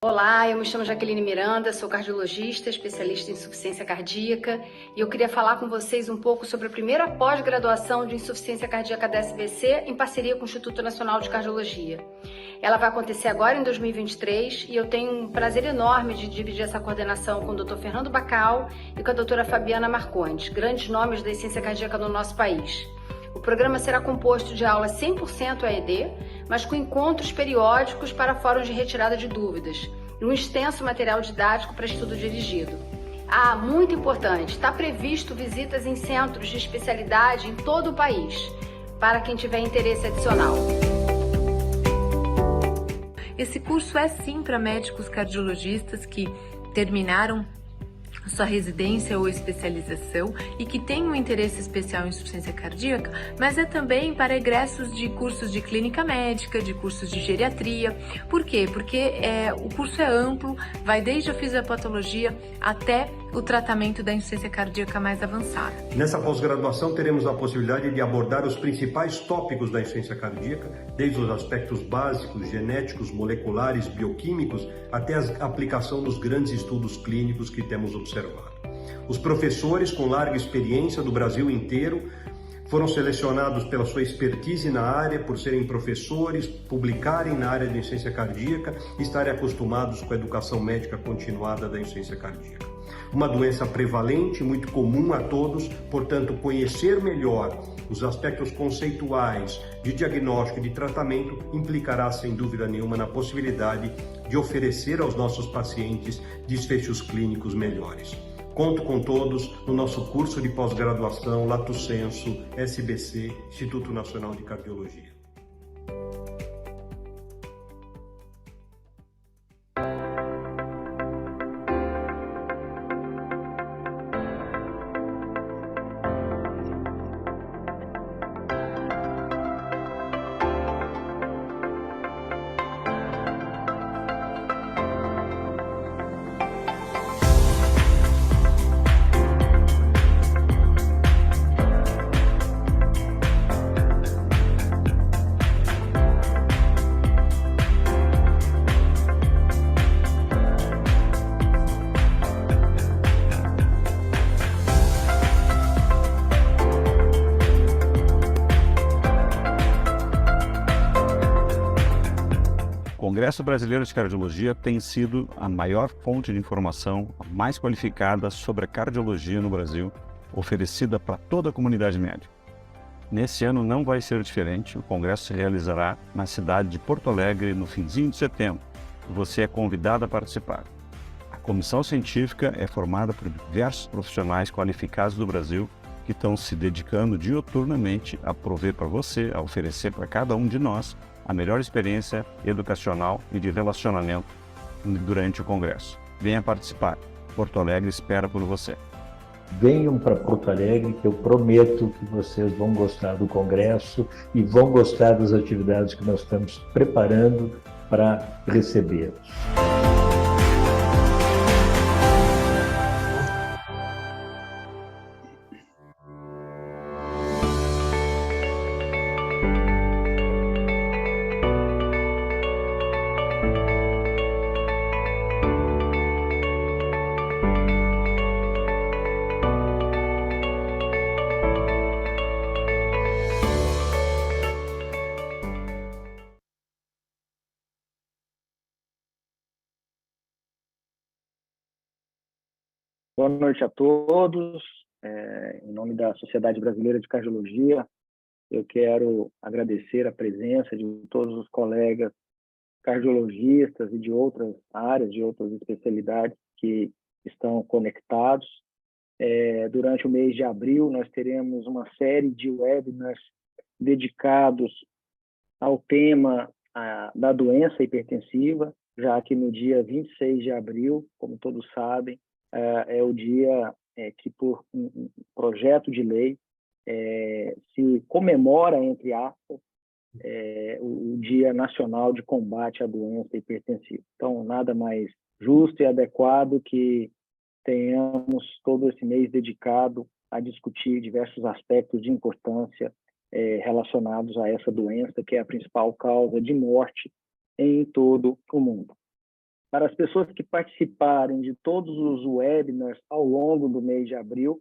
Olá, eu me chamo Jaqueline Miranda, sou cardiologista, especialista em insuficiência cardíaca e eu queria falar com vocês um pouco sobre a primeira pós-graduação de insuficiência cardíaca da SBC em parceria com o Instituto Nacional de Cardiologia. Ela vai acontecer agora em 2023 e eu tenho um prazer enorme de dividir essa coordenação com o Dr. Fernando Bacal e com a doutora Fabiana Marcondes, grandes nomes da ciência cardíaca no nosso país. O programa será composto de aulas 100% EAD, mas com encontros periódicos para fóruns de retirada de dúvidas e um extenso material didático para estudo dirigido. Muito importante, está previsto visitas em centros de especialidade em todo o país, para quem tiver interesse adicional. Esse curso é sim para médicos cardiologistas que terminaram sua residência ou especialização e que tem um interesse especial em insuficiência cardíaca, mas é também para egressos de cursos de clínica médica, de cursos de geriatria. Por quê? Porque o curso é amplo, vai desde a fisiopatologia até o tratamento da insuficiência cardíaca mais avançada. Nessa pós-graduação teremos a possibilidade de abordar os principais tópicos da insuficiência cardíaca, desde os aspectos básicos, genéticos, moleculares, bioquímicos, até a aplicação dos grandes estudos clínicos que temos observado. Os professores com larga experiência do Brasil inteiro foram selecionados pela sua expertise na área, por serem professores, publicarem na área de insuficiência cardíaca e estarem acostumados com a educação médica continuada da insuficiência cardíaca. Uma doença prevalente, muito comum a todos, portanto, conhecer melhor os aspectos conceituais de diagnóstico e de tratamento implicará, sem dúvida nenhuma, na possibilidade de oferecer aos nossos pacientes desfechos clínicos melhores. Conto com todos no nosso curso de pós-graduação Lato Sensu, SBC, Instituto Nacional de Cardiologia. O Congresso Brasileiro de Cardiologia tem sido a maior fonte de informação, a mais qualificada sobre a cardiologia no Brasil, oferecida para toda a comunidade médica. Nesse ano não vai ser diferente, o Congresso se realizará na cidade de Porto Alegre no finzinho de setembro. Você é convidado a participar. A comissão científica é formada por diversos profissionais qualificados do Brasil que estão se dedicando diuturnamente a prover para você, a oferecer para cada um de nós a melhor experiência educacional e de relacionamento durante o Congresso. Venha participar. Porto Alegre espera por você. Venham para Porto Alegre, que eu prometo que vocês vão gostar do Congresso e vão gostar das atividades que nós estamos preparando para recebê-los. Boa noite a todos. Em nome da Sociedade Brasileira de Cardiologia, eu quero agradecer a presença de todos os colegas cardiologistas e de outras áreas, de outras especialidades que estão conectados. Durante o mês de abril, nós teremos uma série de webinars dedicados ao tema da doença hipertensiva, já que no dia 26 de abril, como todos sabem, é o dia que, por um projeto de lei, se comemora, entre aspas, o Dia Nacional de Combate à Doença Hipertensiva. Então, nada mais justo e adequado que tenhamos todo esse mês dedicado a discutir diversos aspectos de importância relacionados a essa doença, que é a principal causa de morte em todo o mundo. Para as pessoas que participarem de todos os webinars ao longo do mês de abril,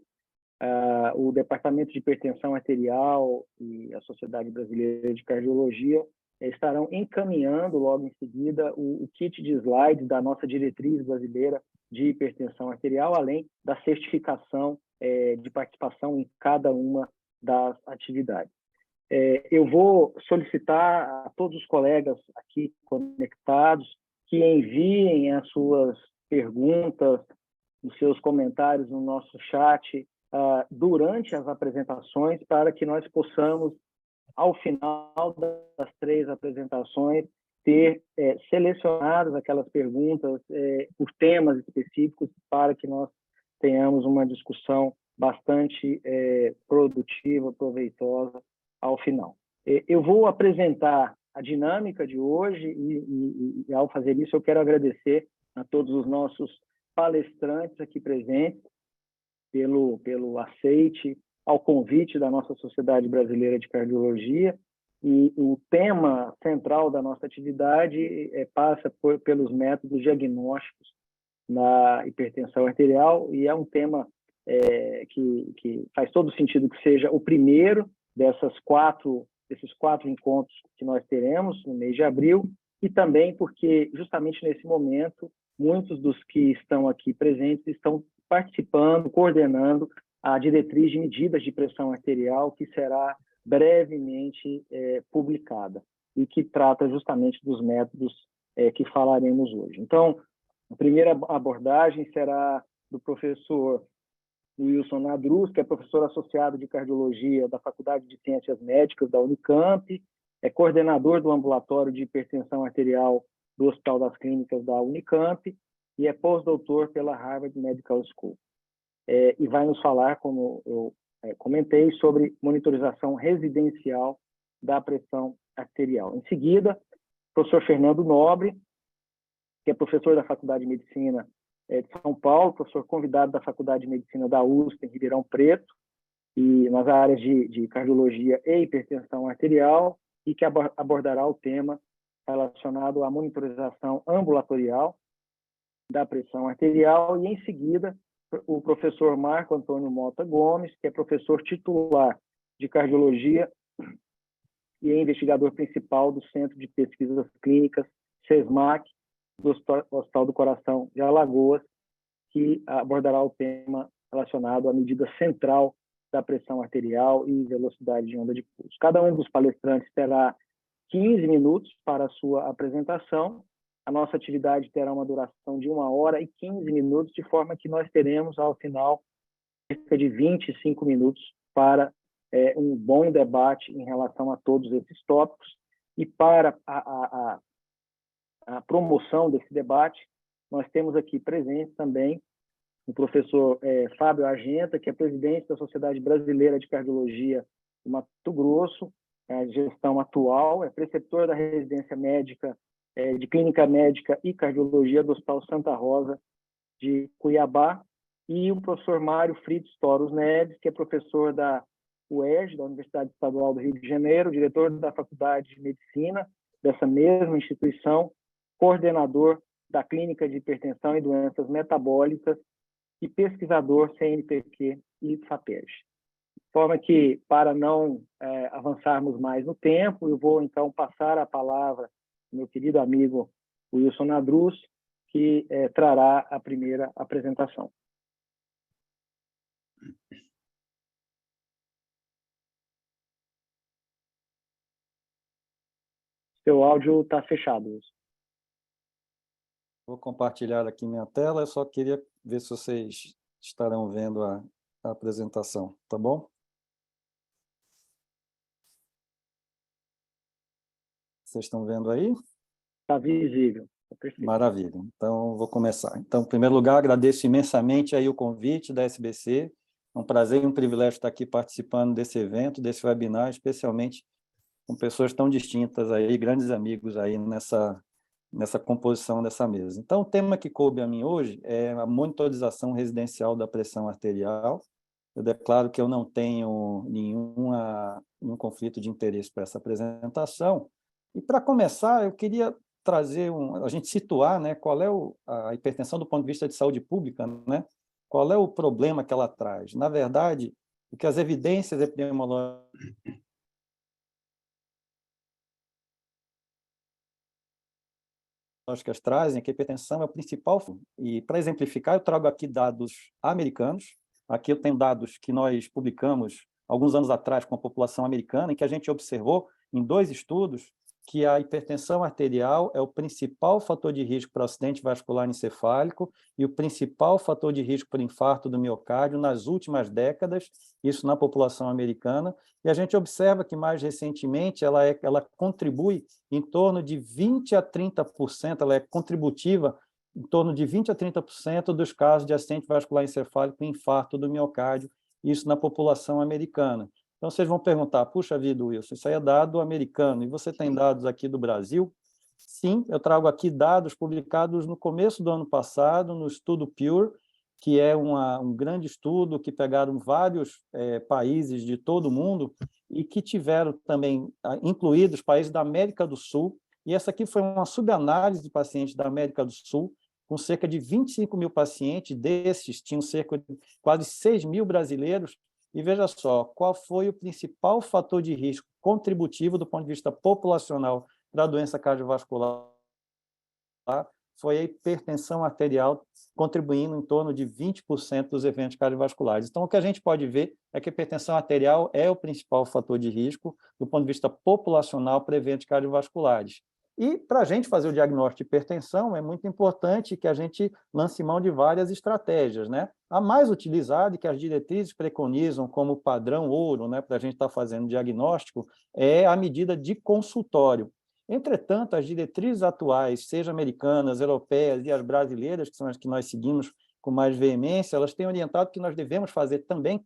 o Departamento de Hipertensão Arterial e a Sociedade Brasileira de Cardiologia estarão encaminhando logo em seguida o kit de slides da nossa diretriz brasileira de hipertensão arterial, além da certificação de participação em cada uma das atividades. Eu vou solicitar a todos os colegas aqui conectados que enviem as suas perguntas, os seus comentários no nosso chat durante as apresentações, para que nós possamos, ao final das 3 apresentações, ter selecionadas aquelas perguntas por temas específicos, para que nós tenhamos uma discussão bastante produtiva, proveitosa ao final. Eu vou apresentar a dinâmica de hoje e, ao fazer isso, eu quero agradecer a todos os nossos palestrantes aqui presentes pelo aceite ao convite da nossa Sociedade Brasileira de Cardiologia. E o tema central da nossa atividade passa pelos métodos diagnósticos na hipertensão arterial, e é um tema que faz todo sentido que seja o primeiro desses 4 encontros que nós teremos no mês de abril, e também porque, justamente nesse momento, muitos dos que estão aqui presentes estão participando, coordenando a diretriz de medidas de pressão arterial, que será brevemente publicada, e que trata justamente dos métodos que falaremos hoje. Então, a primeira abordagem será do professor Wilson Nadruz, que é professor associado de cardiologia da Faculdade de Ciências Médicas da Unicamp, é coordenador do ambulatório de hipertensão arterial do Hospital das Clínicas da Unicamp e é pós-doutor pela Harvard Medical School. E vai nos falar, como eu comentei, sobre monitorização residencial da pressão arterial. Em seguida, o professor Fernando Nobre, que é professor da Faculdade de Medicina de São Paulo, professor convidado da Faculdade de Medicina da USP, em Ribeirão Preto, e nas áreas de cardiologia e hipertensão arterial, e que abordará o tema relacionado à monitorização ambulatorial da pressão arterial. E, em seguida, o professor Marco Antônio Mota Gomes, que é professor titular de cardiologia e é investigador principal do Centro de Pesquisas Clínicas, SESMAC, do Hospital do Coração de Alagoas, que abordará o tema relacionado à medida central da pressão arterial e velocidade de onda de pulso. Cada um dos palestrantes terá 15 minutos para a sua apresentação. A nossa atividade terá uma duração de 1 hora e 15 minutos, de forma que nós teremos, ao final, cerca de 25 minutos para um bom debate em relação a todos esses tópicos. E para a promoção desse debate, nós temos aqui presente também o professor Fábio Argenta, que é presidente da Sociedade Brasileira de Cardiologia do Mato Grosso, a gestão atual, é preceptor da residência médica de Clínica Médica e Cardiologia do Hospital Santa Rosa de Cuiabá, e o professor Mário Fritz Toros Neves, que é professor da UERJ, da Universidade Estadual do Rio de Janeiro, diretor da Faculdade de Medicina dessa mesma instituição, coordenador da Clínica de Hipertensão e Doenças Metabólicas e pesquisador CNPq e FAPERJ. De forma que, para não avançarmos mais no tempo, eu vou, então, passar a palavra ao meu querido amigo Wilson Nadruz, que trará a primeira apresentação. Seu áudio está fechado, Wilson. Vou compartilhar aqui minha tela, eu só queria ver se vocês estarão vendo a apresentação, tá bom? Vocês estão vendo aí? Está visível. Tá perfeito. Maravilha. Então, vou começar. Então, em primeiro lugar, agradeço imensamente aí o convite da SBC. É um prazer e um privilégio estar aqui participando desse evento, desse webinar, especialmente com pessoas tão distintas aí, grandes amigos aí nessa composição dessa mesa. Então, o tema que coube a mim hoje é a monitorização residencial da pressão arterial. Eu declaro que eu não tenho nenhum conflito de interesse para essa apresentação. E, para começar, eu queria trazer a gente situar, né, qual é a hipertensão do ponto de vista de saúde pública, né? Qual é o problema que ela traz? Na verdade, o que as evidências epidemiológicas trazem é que a hipertensão é o principal. E, para exemplificar, eu trago aqui dados americanos. Aqui eu tenho dados que nós publicamos alguns anos atrás com a população americana, em que a gente observou em 2 estudos que a hipertensão arterial é o principal fator de risco para acidente vascular encefálico e o principal fator de risco para infarto do miocárdio nas últimas décadas, isso na população americana. E a gente observa que, mais recentemente, ela contribui em torno de 20% a 30%, ela é contributiva em torno de 20% a 30% dos casos de acidente vascular encefálico e infarto do miocárdio, isso na população americana. Então, vocês vão perguntar, puxa vida, Wilson, isso aí é dado americano, e você tem dados aqui do Brasil? Sim, eu trago aqui dados publicados no começo do ano passado, no estudo PURE, que é um grande estudo que pegaram vários países de todo o mundo e que tiveram também incluídos países da América do Sul, e essa aqui foi uma subanálise de pacientes da América do Sul, com cerca de 25 mil pacientes, desses tinham cerca de quase 6 mil brasileiros. E veja só, qual foi o principal fator de risco contributivo do ponto de vista populacional para a doença cardiovascular? Foi a hipertensão arterial, contribuindo em torno de 20% dos eventos cardiovasculares. Então, o que a gente pode ver é que a hipertensão arterial é o principal fator de risco do ponto de vista populacional para eventos cardiovasculares. E, para a gente fazer o diagnóstico de hipertensão, é muito importante que a gente lance mão de várias estratégias, né? A mais utilizada, e que as diretrizes preconizam como padrão ouro, né, para a gente estar fazendo diagnóstico, é a medida de consultório. Entretanto, as diretrizes atuais, seja americanas, europeias e as brasileiras, que são as que nós seguimos com mais veemência, elas têm orientado que nós devemos fazer também,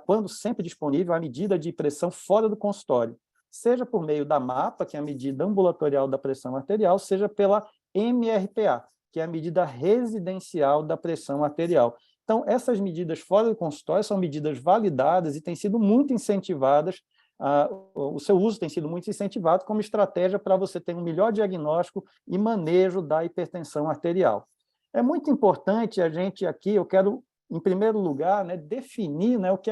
quando sempre disponível, a medida de pressão fora do consultório, seja por meio da MAPA, que é a medida ambulatorial da pressão arterial, seja pela MRPA, que é a medida residencial da pressão arterial. Então, essas medidas fora do consultório são medidas validadas e têm sido muito incentivadas, o seu uso tem sido muito incentivado como estratégia para você ter um melhor diagnóstico e manejo da hipertensão arterial. É muito importante a gente aqui, eu quero, em primeiro lugar, né, definir, né, o que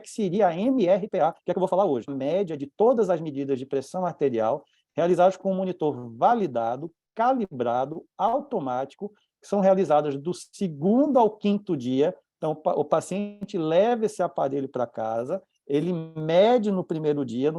seria a MRPA, que é que eu vou falar hoje. A média de todas as medidas de pressão arterial realizadas com um monitor validado, calibrado, automático, que são realizadas do 2º ao 5º dia. Então, o paciente leva esse aparelho para casa, ele mede no primeiro dia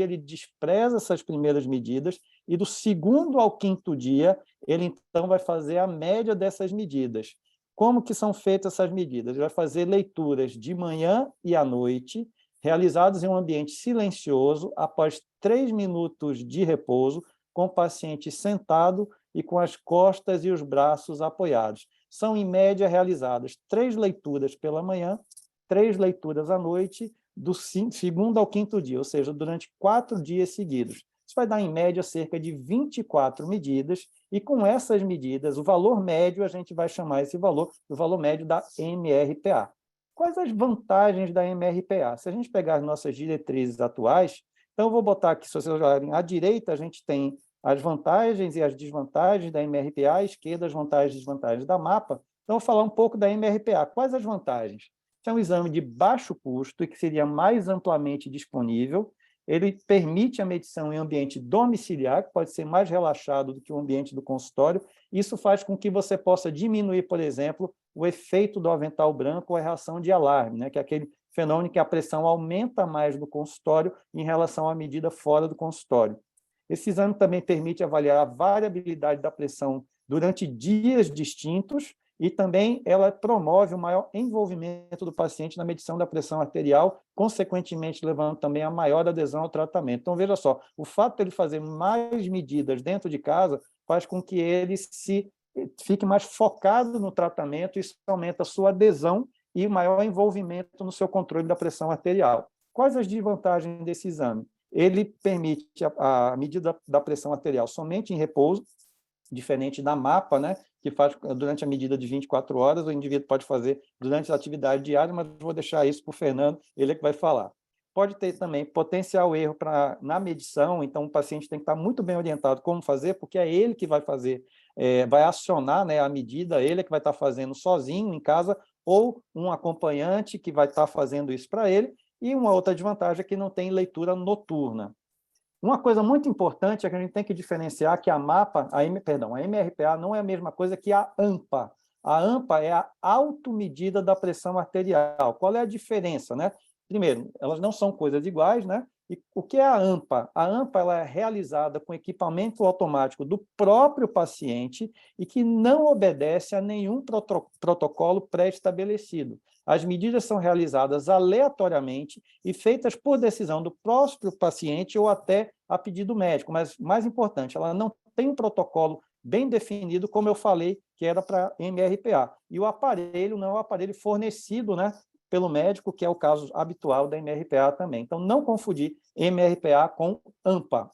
ele despreza essas primeiras medidas, e do 2º ao 5º dia, ele então vai fazer a média dessas medidas. Como que são feitas essas medidas? Ele vai fazer leituras de manhã e à noite, realizadas em um ambiente silencioso, após 3 minutos de repouso, com o paciente sentado e com as costas e os braços apoiados. São, em média, realizadas 3 leituras pela manhã, 3 leituras à noite, do 2º ao 5º dia, ou seja, durante 4 dias seguidos. Isso vai dar, em média, cerca de 24 medidas, e com essas medidas, o valor médio, a gente vai chamar esse valor, o valor médio da MRPA. Quais as vantagens da MRPA? Se a gente pegar as nossas diretrizes atuais, então eu vou botar aqui, se vocês olharem à direita, a gente tem as vantagens e as desvantagens da MRPA, à esquerda as vantagens e desvantagens da MAPA. Então, eu vou falar um pouco da MRPA. Quais as vantagens? É um exame de baixo custo e que seria mais amplamente disponível. Ele permite a medição em ambiente domiciliar, que pode ser mais relaxado do que o ambiente do consultório. Isso faz com que você possa diminuir, por exemplo, o efeito do avental branco ou a reação de alarme, né? Que é aquele fenômeno que a pressão aumenta mais no consultório em relação à medida fora do consultório. Esse exame também permite avaliar a variabilidade da pressão durante dias distintos, e também ela promove o maior envolvimento do paciente na medição da pressão arterial, consequentemente levando também a maior adesão ao tratamento. Então, veja só, o fato de ele fazer mais medidas dentro de casa faz com que ele fique mais focado no tratamento, e isso aumenta a sua adesão e o maior envolvimento no seu controle da pressão arterial. Quais as desvantagens desse exame? Ele permite a medida da pressão arterial somente em repouso, diferente da MAPA, né, que faz durante a medida de 24 horas, o indivíduo pode fazer durante a atividade diária, mas vou deixar isso para o Fernando, ele é que vai falar. pode ter também potencial erro na medição, então o paciente tem que estar muito bem orientado como fazer, porque é ele que vai fazer, vai acionar, né, a medida, ele é que vai estar fazendo sozinho em casa, ou um acompanhante que vai estar fazendo isso para ele, e uma outra desvantagem é que não tem leitura noturna. Uma coisa muito importante é que a gente tem que diferenciar que a MRPA não é a mesma coisa que a AMPA. A AMPA é a automedida da pressão arterial. Qual é a diferença, né? Primeiro, elas não são coisas iguais, né? E o que é a AMPA? A AMPA ela é realizada com equipamento automático do próprio paciente e que não obedece a nenhum protocolo pré-estabelecido. As medidas são realizadas aleatoriamente e feitas por decisão do próprio paciente ou até a pedido médico, mas, mais importante, ela não tem um protocolo bem definido, como eu falei, que era para MRPA. E o aparelho não é o aparelho fornecido, né, pelo médico, que é o caso habitual da MRPA também. Então, não confundir MRPA com AMPA.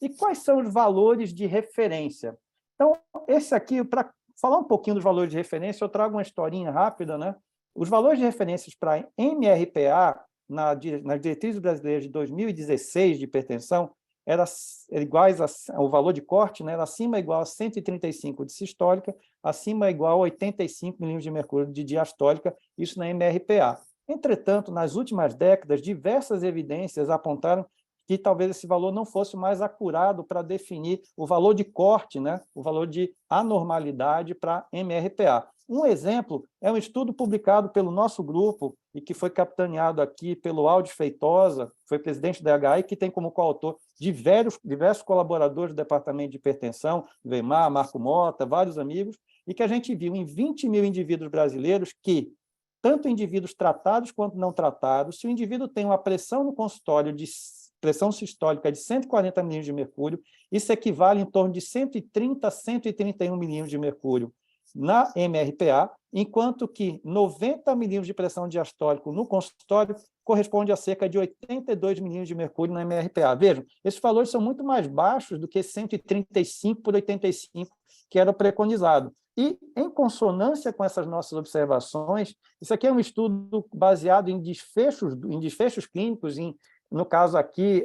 E quais são os valores de referência? Então, esse aqui, para falar um pouquinho dos valores de referência, eu trago uma historinha rápida, né? Os valores de referências para MRPA, nas diretrizes brasileiras de 2016 de hipertensão, eram iguais o valor de corte, né, era acima ou igual a 135 de sistólica, acima ou igual a 85 milímetros de mercúrio de diastólica, isso na MRPA. Entretanto, nas últimas décadas, diversas evidências apontaram que talvez esse valor não fosse mais acurado para definir o valor de corte, né, o valor de anormalidade para MRPA. Um exemplo é um estudo publicado pelo nosso grupo e que foi capitaneado aqui pelo Aldo Feitosa, que foi presidente da HI, que tem como coautor diversos colaboradores do Departamento de Hipertensão, Weimar, Marco Mota, vários amigos, e que a gente viu em 20 mil indivíduos brasileiros que, tanto indivíduos tratados quanto não tratados, se o indivíduo tem uma pressão no consultório de pressão sistólica de 140 milímetros de mercúrio, isso equivale em torno de 130 a 131 milímetros de mercúrio na MRPA, enquanto que 90 milímetros de pressão diastólica no consultório corresponde a cerca de 82 milímetros de mercúrio na MRPA. Vejam, esses valores são muito mais baixos do que 135 por 85, que era o preconizado. E, em consonância com essas nossas observações, isso aqui é um estudo baseado em desfechos clínicos, no caso aqui,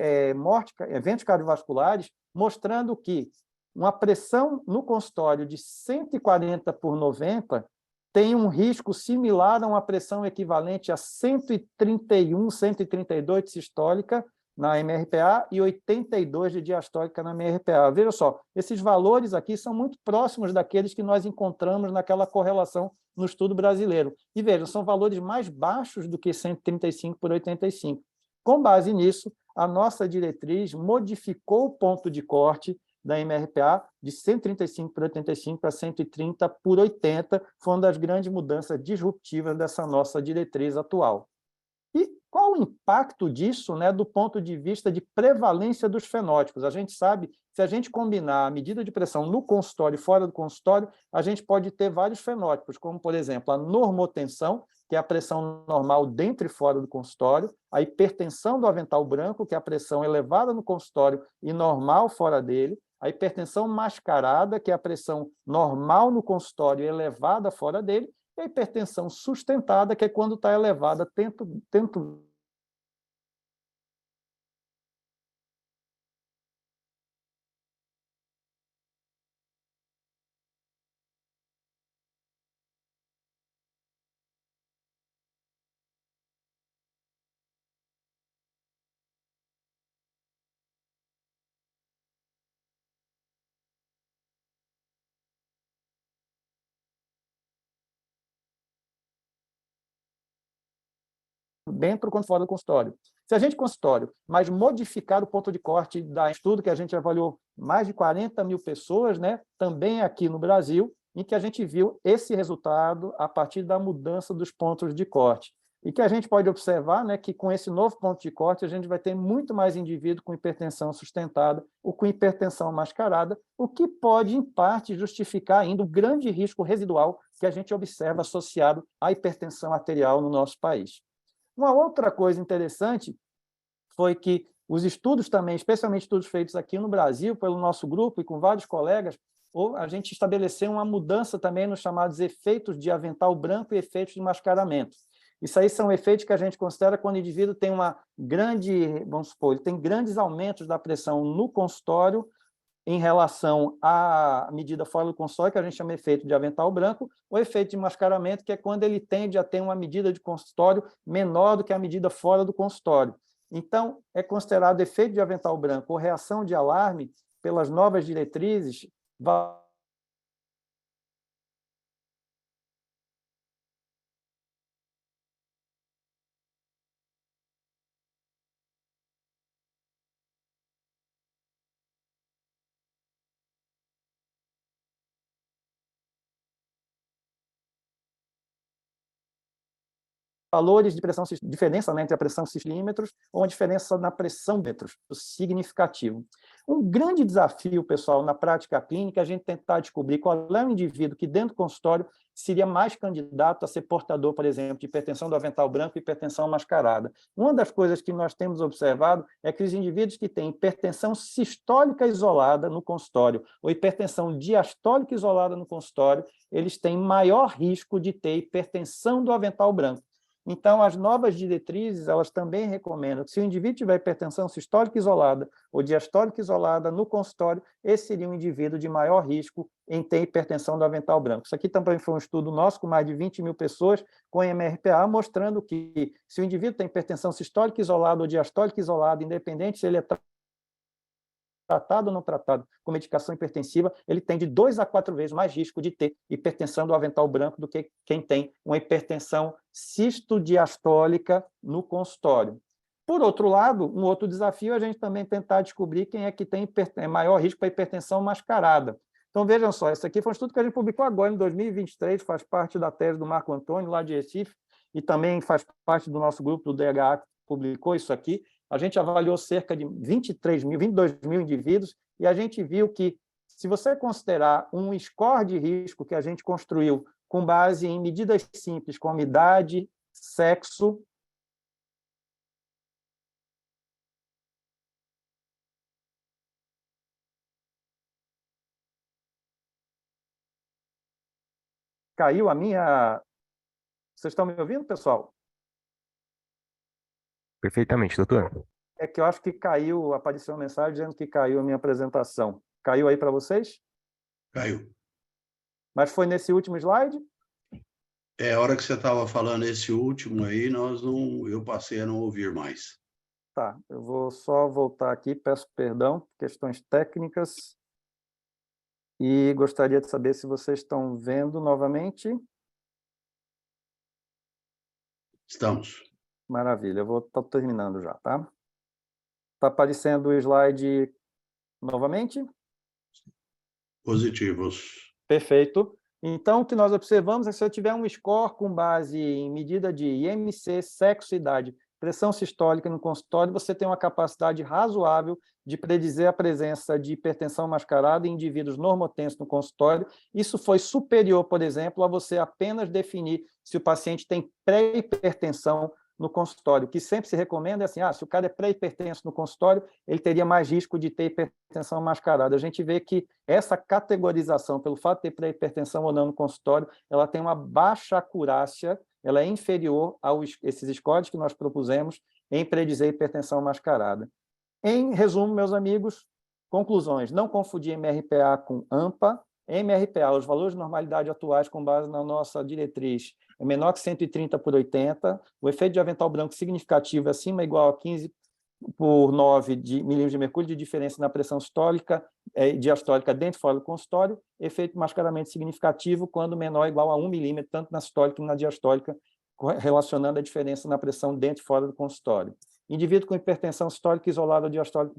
eventos cardiovasculares, mostrando que uma pressão no consultório de 140 por 90 tem um risco similar a uma pressão equivalente a 131, 132 de sistólica na MRPA e 82 de diastólica na MRPA. Veja só, esses valores aqui são muito próximos daqueles que nós encontramos naquela correlação no estudo brasileiro. E vejam, são valores mais baixos do que 135 por 85. Com base nisso, a nossa diretriz modificou o ponto de corte da MRPA de 135 por 85 para 130 por 80, foi uma das grandes mudanças disruptivas dessa nossa diretriz atual. E qual o impacto disso, né, do ponto de vista de prevalência dos fenótipos? A gente sabe que se a gente combinar a medida de pressão no consultório e fora do consultório, a gente pode ter vários fenótipos, como, por exemplo, a normotensão, que é a pressão normal dentro e fora do consultório, a hipertensão do avental branco, que é a pressão elevada no consultório e normal fora dele, a hipertensão mascarada, que é a pressão normal no consultório e elevada fora dele, e a hipertensão sustentada, que é quando está elevada, tento dentro quanto fora do consultório. Se a gente consultório, mas modificar o ponto de corte da estudo que a gente avaliou mais de 40 mil pessoas, né, também aqui no Brasil, em que a gente viu esse resultado a partir da mudança dos pontos de corte. E que a gente pode observar, né, que com esse novo ponto de corte a gente vai ter muito mais indivíduo com hipertensão sustentada ou com hipertensão mascarada, o que pode, em parte, justificar ainda o grande risco residual que a gente observa associado à hipertensão arterial no nosso país. Uma outra coisa interessante foi que os estudos também, especialmente estudos feitos aqui no Brasil, pelo nosso grupo e com vários colegas, a gente estabeleceu uma mudança também nos chamados efeitos de avental branco e efeitos de mascaramento. Isso aí são efeitos que a gente considera quando o indivíduo tem uma grande, vamos supor, ele tem grandes aumentos da pressão no consultório em relação à medida fora do consultório, que a gente chama de efeito de avental branco, ou efeito de mascaramento, que é quando ele tende a ter uma medida de consultório menor do que a medida fora do consultório. Então, é considerado efeito de avental branco ou reação de alarme pelas novas diretrizes, valores de pressão, diferença, né, entre a pressão cisímetros ou a diferença na pressão metros, significativo. Um grande desafio, pessoal, na prática clínica, é a gente tentar descobrir qual é o indivíduo que dentro do consultório seria mais candidato a ser portador, por exemplo, de hipertensão do avental branco e hipertensão mascarada. Uma das coisas que nós temos observado é que os indivíduos que têm hipertensão sistólica isolada no consultório ou hipertensão diastólica isolada no consultório, eles têm maior risco de ter hipertensão do avental branco. Então, as novas diretrizes, elas também recomendam que se o indivíduo tiver hipertensão sistólica isolada ou diastólica isolada no consultório, esse seria um indivíduo de maior risco em ter hipertensão do avental branco. Isso aqui também foi um estudo nosso com mais de 20 mil pessoas com MRPA, mostrando que se o indivíduo tem hipertensão sistólica isolada ou diastólica isolada, independente se ele é tratado ou não tratado com medicação hipertensiva, ele tem de 2 a 4 vezes mais risco de ter hipertensão do avental branco do que quem tem uma hipertensão cistodiastólica no consultório. Por outro lado, um outro desafio é a gente também tentar descobrir quem é que tem maior risco para hipertensão mascarada. Então, vejam só, esse aqui foi um estudo que a gente publicou agora, em 2023, faz parte da tese do Marco Antônio, lá de Recife, e também faz parte do nosso grupo do DHA, que publicou isso aqui. A gente avaliou cerca de 22 mil indivíduos, e a gente viu que, se você considerar um score de risco que a gente construiu com base em medidas simples, como idade, sexo, caiu a minha... Vocês estão me ouvindo, pessoal? Perfeitamente, doutor. É que eu acho que caiu, apareceu uma mensagem dizendo que caiu a minha apresentação. Caiu aí para vocês? Caiu. Mas foi nesse último slide? A hora que você estava falando esse último aí, eu passei a não ouvir mais. Tá, eu vou só voltar aqui, peço perdão, questões técnicas. E gostaria de saber se vocês estão vendo novamente. Estamos. Maravilha, eu vou estar terminando já, tá? Está aparecendo o slide novamente? Positivos. Perfeito. Então, o que nós observamos é que se eu tiver um score com base em medida de IMC, sexo e idade, pressão sistólica no consultório, você tem uma capacidade razoável de predizer a presença de hipertensão mascarada em indivíduos normotensos no consultório. Isso foi superior, por exemplo, a você apenas definir se o paciente tem pré-hipertensão no consultório. O que sempre se recomenda é assim, se o cara é pré-hipertenso no consultório, ele teria mais risco de ter hipertensão mascarada. A gente vê que essa categorização, pelo fato de ter pré-hipertensão ou não no consultório, ela tem uma baixa acurácia, ela é inferior a esses scores que nós propusemos em predizer hipertensão mascarada. Em resumo, meus amigos, conclusões. Não confundir MRPA com AMPA. MRPA, os valores de normalidade atuais com base na nossa diretriz, é menor que 130/80. O efeito de avental branco significativo é acima ou igual a 15/9 de milímetros de mercúrio de diferença na pressão sistólica e diastólica dentro e fora do consultório. Efeito de mascaramento significativo quando menor ou igual a 1 milímetro, tanto na sistólica como na diastólica, relacionando a diferença na pressão dentro e fora do consultório. Indivíduo com hipertensão sistólica isolada ou diastólica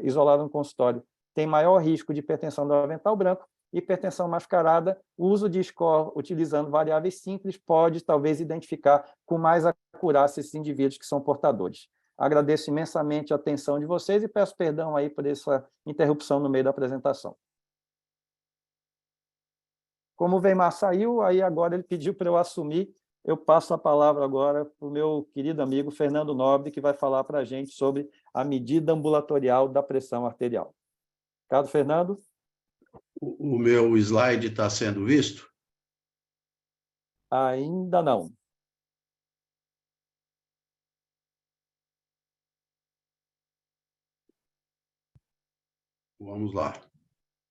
isolada no consultório tem maior risco de hipertensão do avental branco. Hipertensão mascarada, o uso de score utilizando variáveis simples pode, talvez, identificar com mais acurácia esses indivíduos que são portadores. Agradeço imensamente a atenção de vocês e peço perdão aí por essa interrupção no meio da apresentação. Como o Weimar saiu, aí agora ele pediu para eu assumir, eu passo a palavra agora para o meu querido amigo Fernando Nobre, que vai falar para a gente sobre a medida ambulatorial da pressão arterial. Obrigado, Fernando. O meu slide está sendo visto? Ainda não. Vamos lá.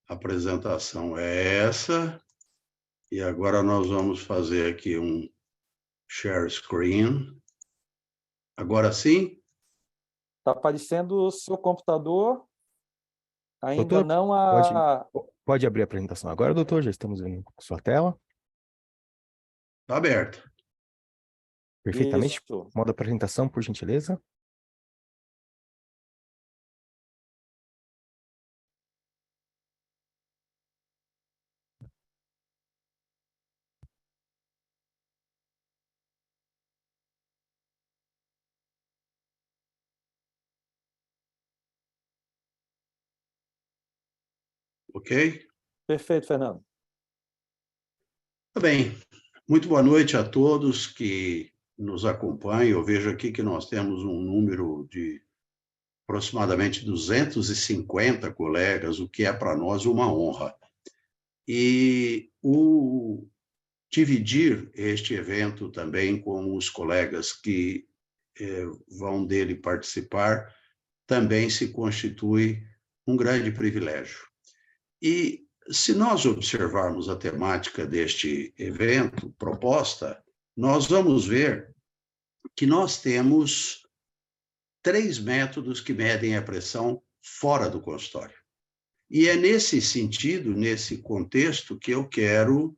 A apresentação é essa. E agora nós vamos fazer aqui um share screen. Agora sim? Está aparecendo o seu computador, ainda Doutor, não a... pode abrir a apresentação agora, doutor? Já estamos vendo a sua tela. Está aberto. Perfeitamente. Isso. Modo apresentação, por gentileza. Ok? Perfeito, Fernando. Tá bem. Muito boa noite a todos que nos acompanham. Eu vejo aqui que nós temos um número de aproximadamente 250 colegas, o que é para nós uma honra. E dividir este evento também com os colegas que vão dele participar também se constitui um grande privilégio. E se nós observarmos a temática deste evento proposta, nós vamos ver que nós temos 3 métodos que medem a pressão fora do consultório. E é nesse sentido, nesse contexto, que eu quero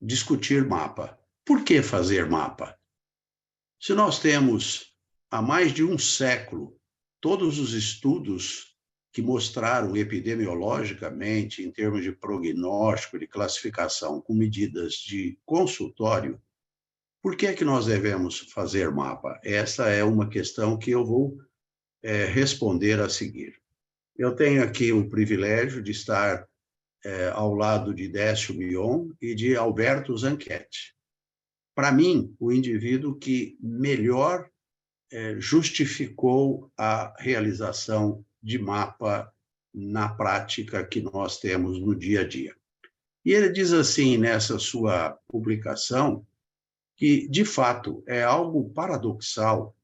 discutir mapa. Por que fazer mapa? Se nós temos há mais de um século todos os estudos que mostraram epidemiologicamente, em termos de prognóstico, de classificação, com medidas de consultório, por que é que nós devemos fazer mapa? Essa é uma questão que eu vou responder a seguir. Eu tenho aqui o privilégio de estar ao lado de Décio Bion e de Alberto Zanchetti. Para mim, o indivíduo que melhor justificou a realização de mapa na prática que nós temos no dia a dia. E ele diz assim, nessa sua publicação, que, de fato, é algo paradoxal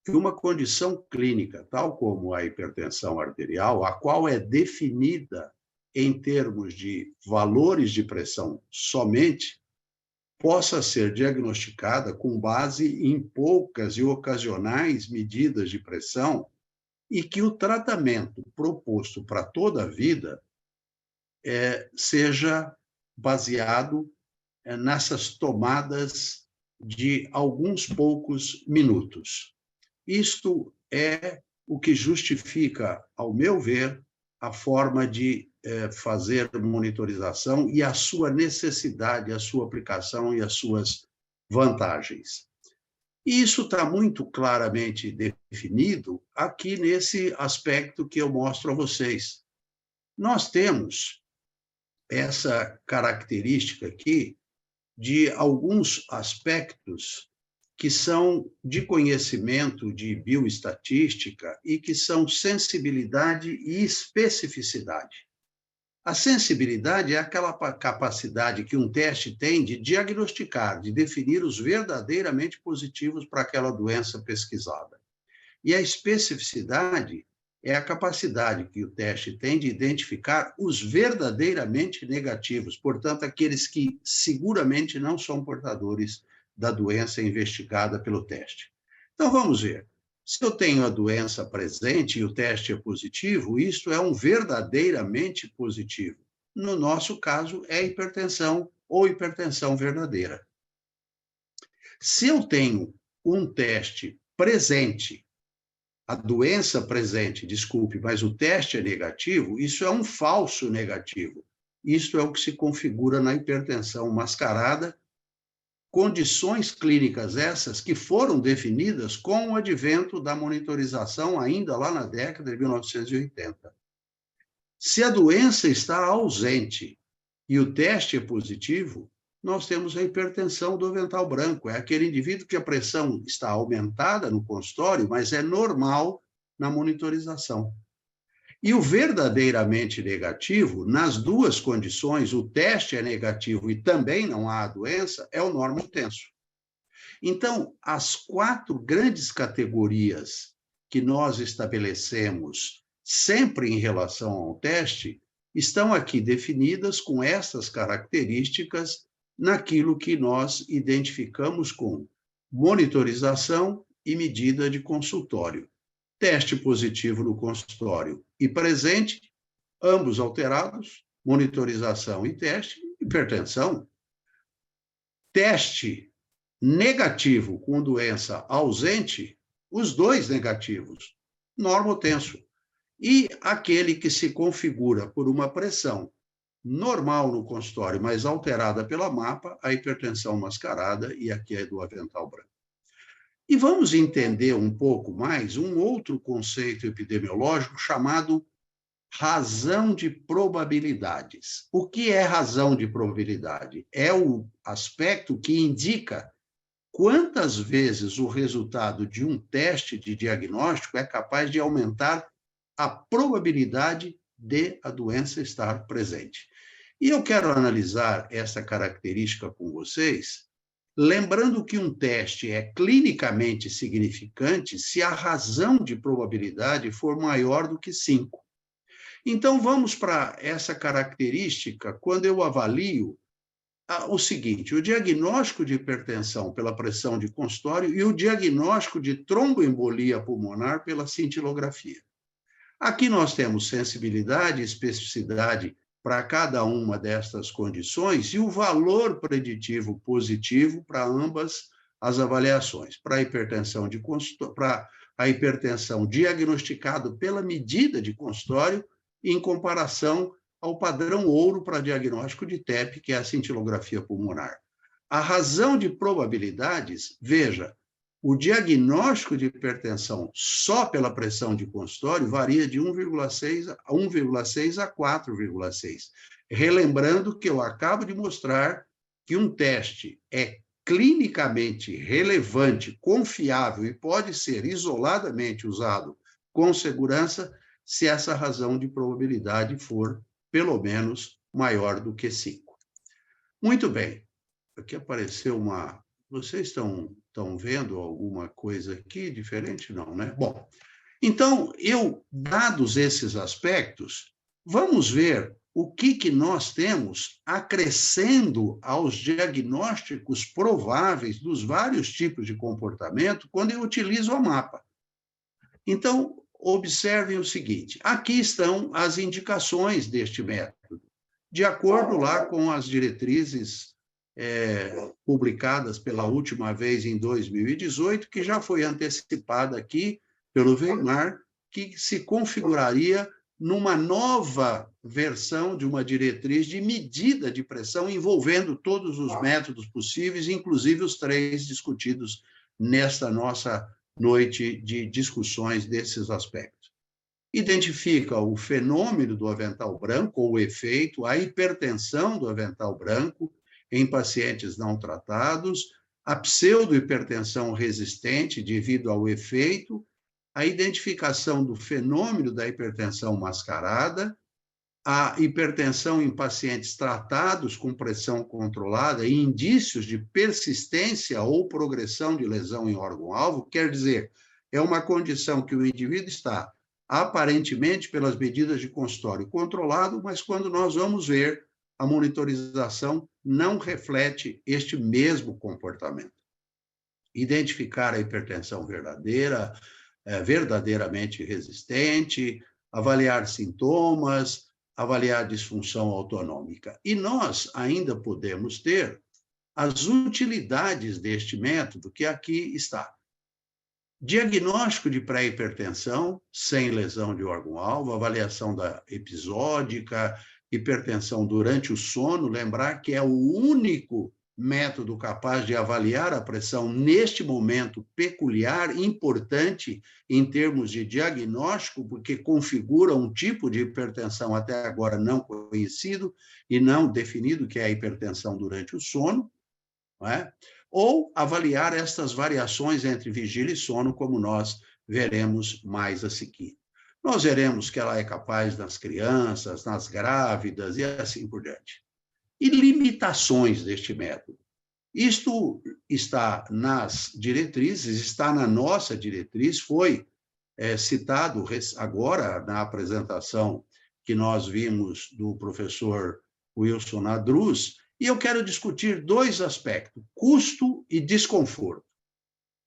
que uma condição clínica, tal como a hipertensão arterial, a qual é definida em termos de valores de pressão somente, possa ser diagnosticada com base em poucas e ocasionais medidas de pressão e que o tratamento proposto para toda a vida seja baseado nessas tomadas de alguns poucos minutos. Isto é o que justifica, ao meu ver, a forma de fazer monitorização e a sua necessidade, a sua aplicação e as suas vantagens. E isso está muito claramente definido aqui nesse aspecto que eu mostro a vocês. Nós temos essa característica aqui de alguns aspectos que são de conhecimento de bioestatística e que são sensibilidade e especificidade. A sensibilidade é aquela capacidade que um teste tem de diagnosticar, de definir os verdadeiramente positivos para aquela doença pesquisada. E a especificidade é a capacidade que o teste tem de identificar os verdadeiramente negativos, portanto, aqueles que seguramente não são portadores da doença investigada pelo teste. Então, vamos ver. Se eu tenho a doença presente e o teste é positivo, isto é um verdadeiramente positivo. No nosso caso, é hipertensão ou hipertensão verdadeira. Se eu tenho um teste presente, a doença presente, desculpe, mas o teste é negativo, isso é um falso negativo. Isto é o que se configura na hipertensão mascarada, condições clínicas essas que foram definidas com o advento da monitorização ainda lá na década de 1980. Se a doença está ausente e o teste é positivo, nós temos a hipertensão do avental branco. É aquele indivíduo que a pressão está aumentada no consultório, mas é normal na monitorização. E o verdadeiramente negativo, nas duas condições, o teste é negativo e também não há a doença, é o normotenso. Então, as 4 grandes categorias que nós estabelecemos sempre em relação ao teste, estão aqui definidas com essas características naquilo que nós identificamos com monitorização e medida de consultório. Teste positivo no consultório e presente, ambos alterados, monitorização e teste, hipertensão. Teste negativo com doença ausente, os dois negativos, normotenso. E aquele que se configura por uma pressão normal no consultório, mas alterada pela MAPA, a hipertensão mascarada, e aqui é do avental branco. E vamos entender um pouco mais um outro conceito epidemiológico chamado razão de probabilidades. O que é razão de probabilidade? É o aspecto que indica quantas vezes o resultado de um teste de diagnóstico é capaz de aumentar a probabilidade de a doença estar presente. E eu quero analisar essa característica com vocês, lembrando que um teste é clinicamente significante se a razão de probabilidade for maior do que 5. Então, vamos para essa característica quando eu avalio o seguinte: o diagnóstico de hipertensão pela pressão de consultório e o diagnóstico de tromboembolia pulmonar pela cintilografia. Aqui nós temos sensibilidade e especificidade para cada uma destas condições e o valor preditivo positivo para ambas as avaliações. Para a hipertensão de consultório, para a hipertensão diagnosticada pela medida de consultório, em comparação ao padrão ouro para diagnóstico de TEP, que é a cintilografia pulmonar. A razão de probabilidades, veja, o diagnóstico de hipertensão só pela pressão de consultório varia de 1,6 a 4,6. Relembrando que eu acabo de mostrar que um teste é clinicamente relevante, confiável e pode ser isoladamente usado com segurança se essa razão de probabilidade for pelo menos maior do que 5. Muito bem. Aqui apareceu uma... Vocês estão vendo alguma coisa aqui diferente? Não, né? Bom, então, dados esses aspectos, vamos ver o que nós temos acrescendo aos diagnósticos prováveis dos vários tipos de comportamento quando eu utilizo a MAPA. Então, observem o seguinte: aqui estão as indicações deste método, de acordo lá com as diretrizes publicadas pela última vez em 2018, que já foi antecipada aqui pelo Weimar, que se configuraria numa nova versão de uma diretriz de medida de pressão envolvendo todos os métodos possíveis, inclusive os 3 discutidos nesta nossa noite de discussões desses aspectos. Identifica o fenômeno do avental branco, ou o efeito, a hipertensão do avental branco em pacientes não tratados, a pseudohipertensão resistente devido ao efeito, a identificação do fenômeno da hipertensão mascarada, a hipertensão em pacientes tratados com pressão controlada e indícios de persistência ou progressão de lesão em órgão-alvo, quer dizer, é uma condição que o indivíduo está aparentemente pelas medidas de consultório controlado, mas quando nós vamos ver, a monitorização não reflete este mesmo comportamento. Identificar a hipertensão verdadeira, verdadeiramente resistente, avaliar sintomas, avaliar disfunção autonômica. E nós ainda podemos ter as utilidades deste método, que aqui está. Diagnóstico de pré-hipertensão, sem lesão de órgão-alvo, avaliação da episódica, hipertensão durante o sono, lembrar que é o único método capaz de avaliar a pressão neste momento peculiar, importante em termos de diagnóstico, porque configura um tipo de hipertensão até agora não conhecido e não definido, que é a hipertensão durante o sono, não é? Ou avaliar estas variações entre vigília e sono, como nós veremos mais a seguir. Nós veremos que ela é capaz nas crianças, nas grávidas e assim por diante. E limitações deste método. Isto está nas diretrizes, está na nossa diretriz, foi citado agora na apresentação que nós vimos do professor Wilson Nadruz, e eu quero discutir dois aspectos, custo e desconforto.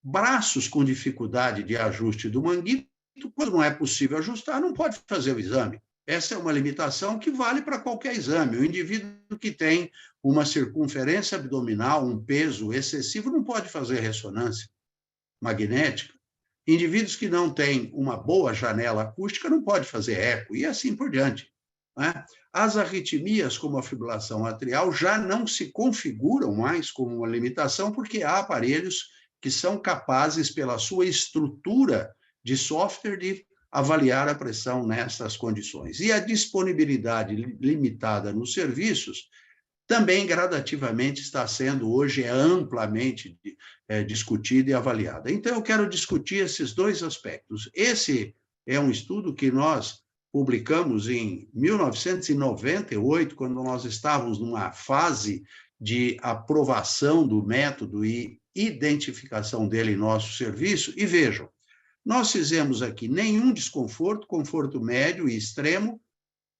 Braços com dificuldade de ajuste do manguito, quando não é possível ajustar, não pode fazer o exame. Essa é uma limitação que vale para qualquer exame. O indivíduo que tem uma circunferência abdominal, um peso excessivo, não pode fazer ressonância magnética. Indivíduos que não têm uma boa janela acústica não pode fazer eco, e assim por diante, né? As arritmias, como a fibrilação atrial, já não se configuram mais como uma limitação, porque há aparelhos que são capazes, pela sua estrutura de software, de avaliar a pressão nessas condições. E a disponibilidade limitada nos serviços também gradativamente está sendo hoje amplamente discutida e avaliada. Então, eu quero discutir esses dois aspectos. Esse é um estudo que nós publicamos em 1998, quando nós estávamos numa fase de aprovação do método e identificação dele em nosso serviço. E vejam, nós fizemos aqui nenhum desconforto, conforto médio e extremo,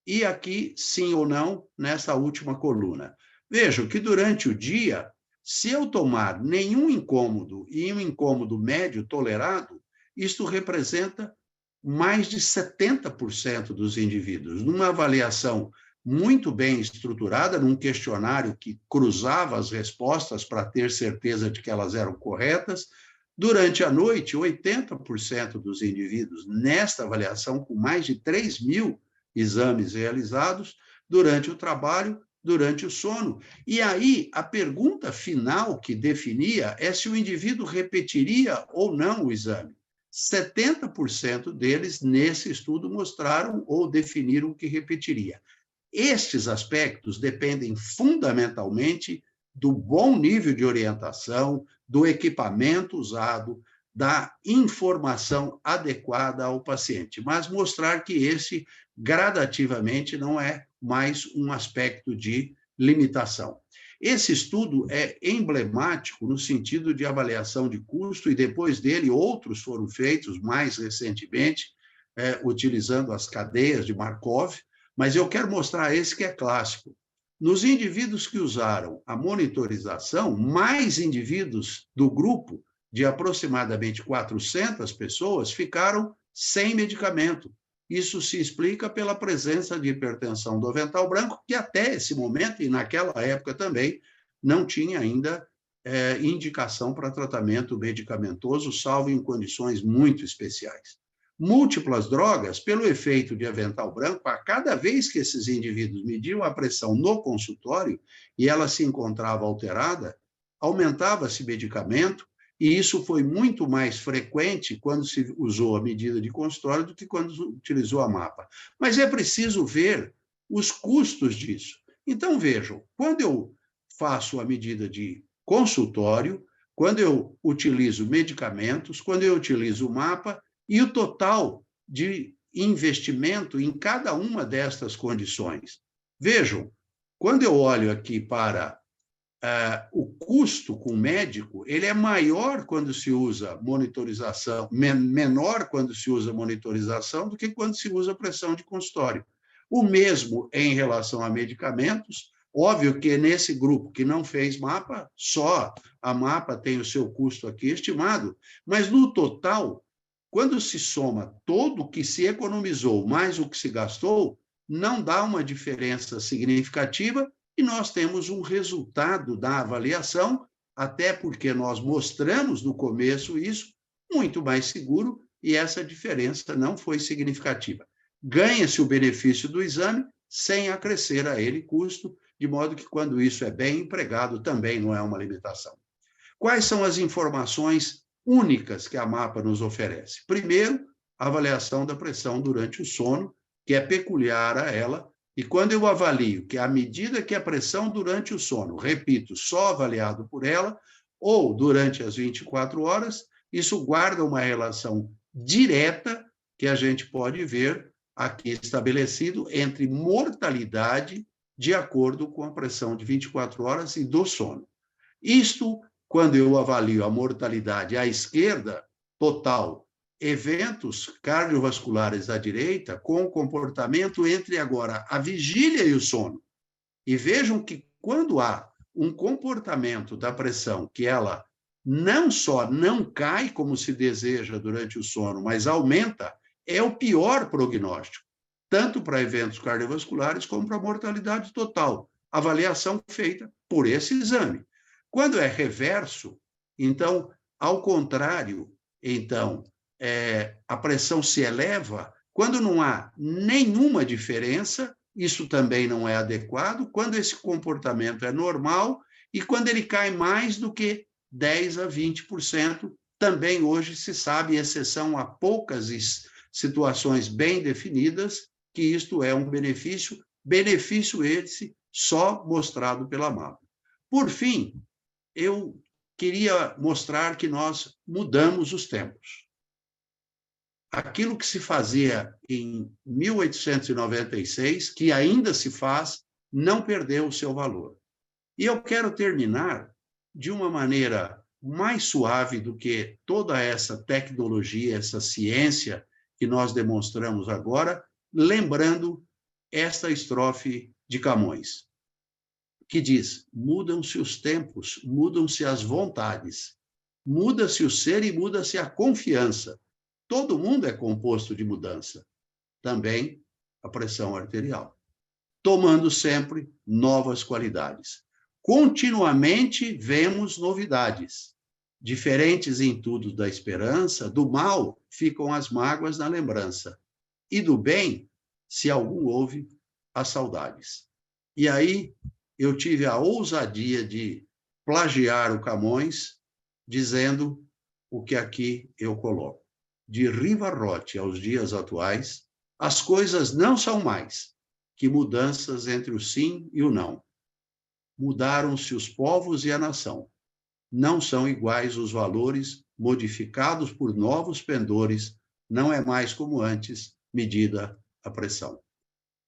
e aqui, sim ou não, nessa última coluna. Vejam que durante o dia, se eu tomar nenhum incômodo e um incômodo médio tolerado, isto representa mais de 70% dos indivíduos. Numa avaliação muito bem estruturada, num questionário que cruzava as respostas para ter certeza de que elas eram corretas, durante a noite, 80% dos indivíduos, nesta avaliação, com mais de 3.000 exames realizados, durante o trabalho, durante o sono. E aí, a pergunta final que definia é se o indivíduo repetiria ou não o exame. 70% deles, nesse estudo, mostraram ou definiram que repetiria. Estes aspectos dependem fundamentalmente do bom nível de orientação, do equipamento usado, da informação adequada ao paciente, mas mostrar que esse, gradativamente, não é mais um aspecto de limitação. Esse estudo é emblemático no sentido de avaliação de custo, e depois dele outros foram feitos mais recentemente, utilizando as cadeias de Markov, mas eu quero mostrar esse que é clássico. Nos indivíduos que usaram a monitorização, mais indivíduos do grupo, de aproximadamente 400 pessoas, ficaram sem medicamento. Isso se explica pela presença de hipertensão do avental branco, que até esse momento, e naquela época também, não tinha ainda indicação para tratamento medicamentoso, salvo em condições muito especiais. Múltiplas drogas, pelo efeito de avental branco, a cada vez que esses indivíduos mediam a pressão no consultório e ela se encontrava alterada, aumentava-se medicamento, e isso foi muito mais frequente quando se usou a medida de consultório do que quando utilizou a MAPA. Mas é preciso ver os custos disso. Então, vejam, quando eu faço a medida de consultório, quando eu utilizo medicamentos, quando eu utilizo o MAPA, e o total de investimento em cada uma destas condições. Vejam, quando eu olho aqui para o custo com o médico, ele é maior quando se usa monitorização, menor quando se usa monitorização do que quando se usa pressão de consultório. O mesmo em relação a medicamentos. Óbvio que nesse grupo que não fez MAPA, só a MAPA tem o seu custo aqui estimado, mas no total, quando se soma todo o que se economizou mais o que se gastou, não dá uma diferença significativa, e nós temos um resultado da avaliação, até porque nós mostramos no começo isso, muito mais seguro, e essa diferença não foi significativa. Ganha-se o benefício do exame sem acrescer a ele custo, de modo que, quando isso é bem empregado, também não é uma limitação. Quais são as informações únicas que a MAPA nos oferece? Primeiro, a avaliação da pressão durante o sono, que é peculiar a ela, e quando eu avalio que à medida que a pressão durante o sono, repito, só avaliado por ela, ou durante as 24 horas, isso guarda uma relação direta que a gente pode ver aqui estabelecido entre mortalidade de acordo com a pressão de 24 horas e do sono. Isto, quando eu avalio a mortalidade à esquerda, total, eventos cardiovasculares à direita com comportamento entre agora a vigília e o sono. E vejam que quando há um comportamento da pressão que ela não só não cai como se deseja durante o sono, mas aumenta, é o pior prognóstico, tanto para eventos cardiovasculares como para a mortalidade total. Avaliação feita por esse exame. Quando é reverso, então, ao contrário, então, a pressão se eleva. Quando não há nenhuma diferença, isso também não é adequado. Quando esse comportamento é normal e quando ele cai mais do que 10 a 20%, também hoje se sabe, exceção a poucas situações bem definidas, que isto é um benefício esse só mostrado pela MAPA. Por fim, eu queria mostrar que nós mudamos os tempos. Aquilo que se fazia em 1896, que ainda se faz, não perdeu o seu valor. E eu quero terminar de uma maneira mais suave do que toda essa tecnologia, essa ciência que nós demonstramos agora, lembrando esta estrofe de Camões, que diz: mudam-se os tempos, mudam-se as vontades, muda-se o ser e muda-se a confiança. Todo mundo é composto de mudança, também a pressão arterial, tomando sempre novas qualidades. Continuamente vemos novidades, diferentes em tudo da esperança, do mal ficam as mágoas na lembrança, e do bem, se algum houve, as saudades. E aí eu tive a ousadia de plagiar o Camões, dizendo o que aqui eu coloco. De Rivarrote aos dias atuais, as coisas não são mais que mudanças entre o sim e o não. Mudaram-se os povos e a nação. Não são iguais os valores, modificados por novos pendores, não é mais como antes, medida a pressão.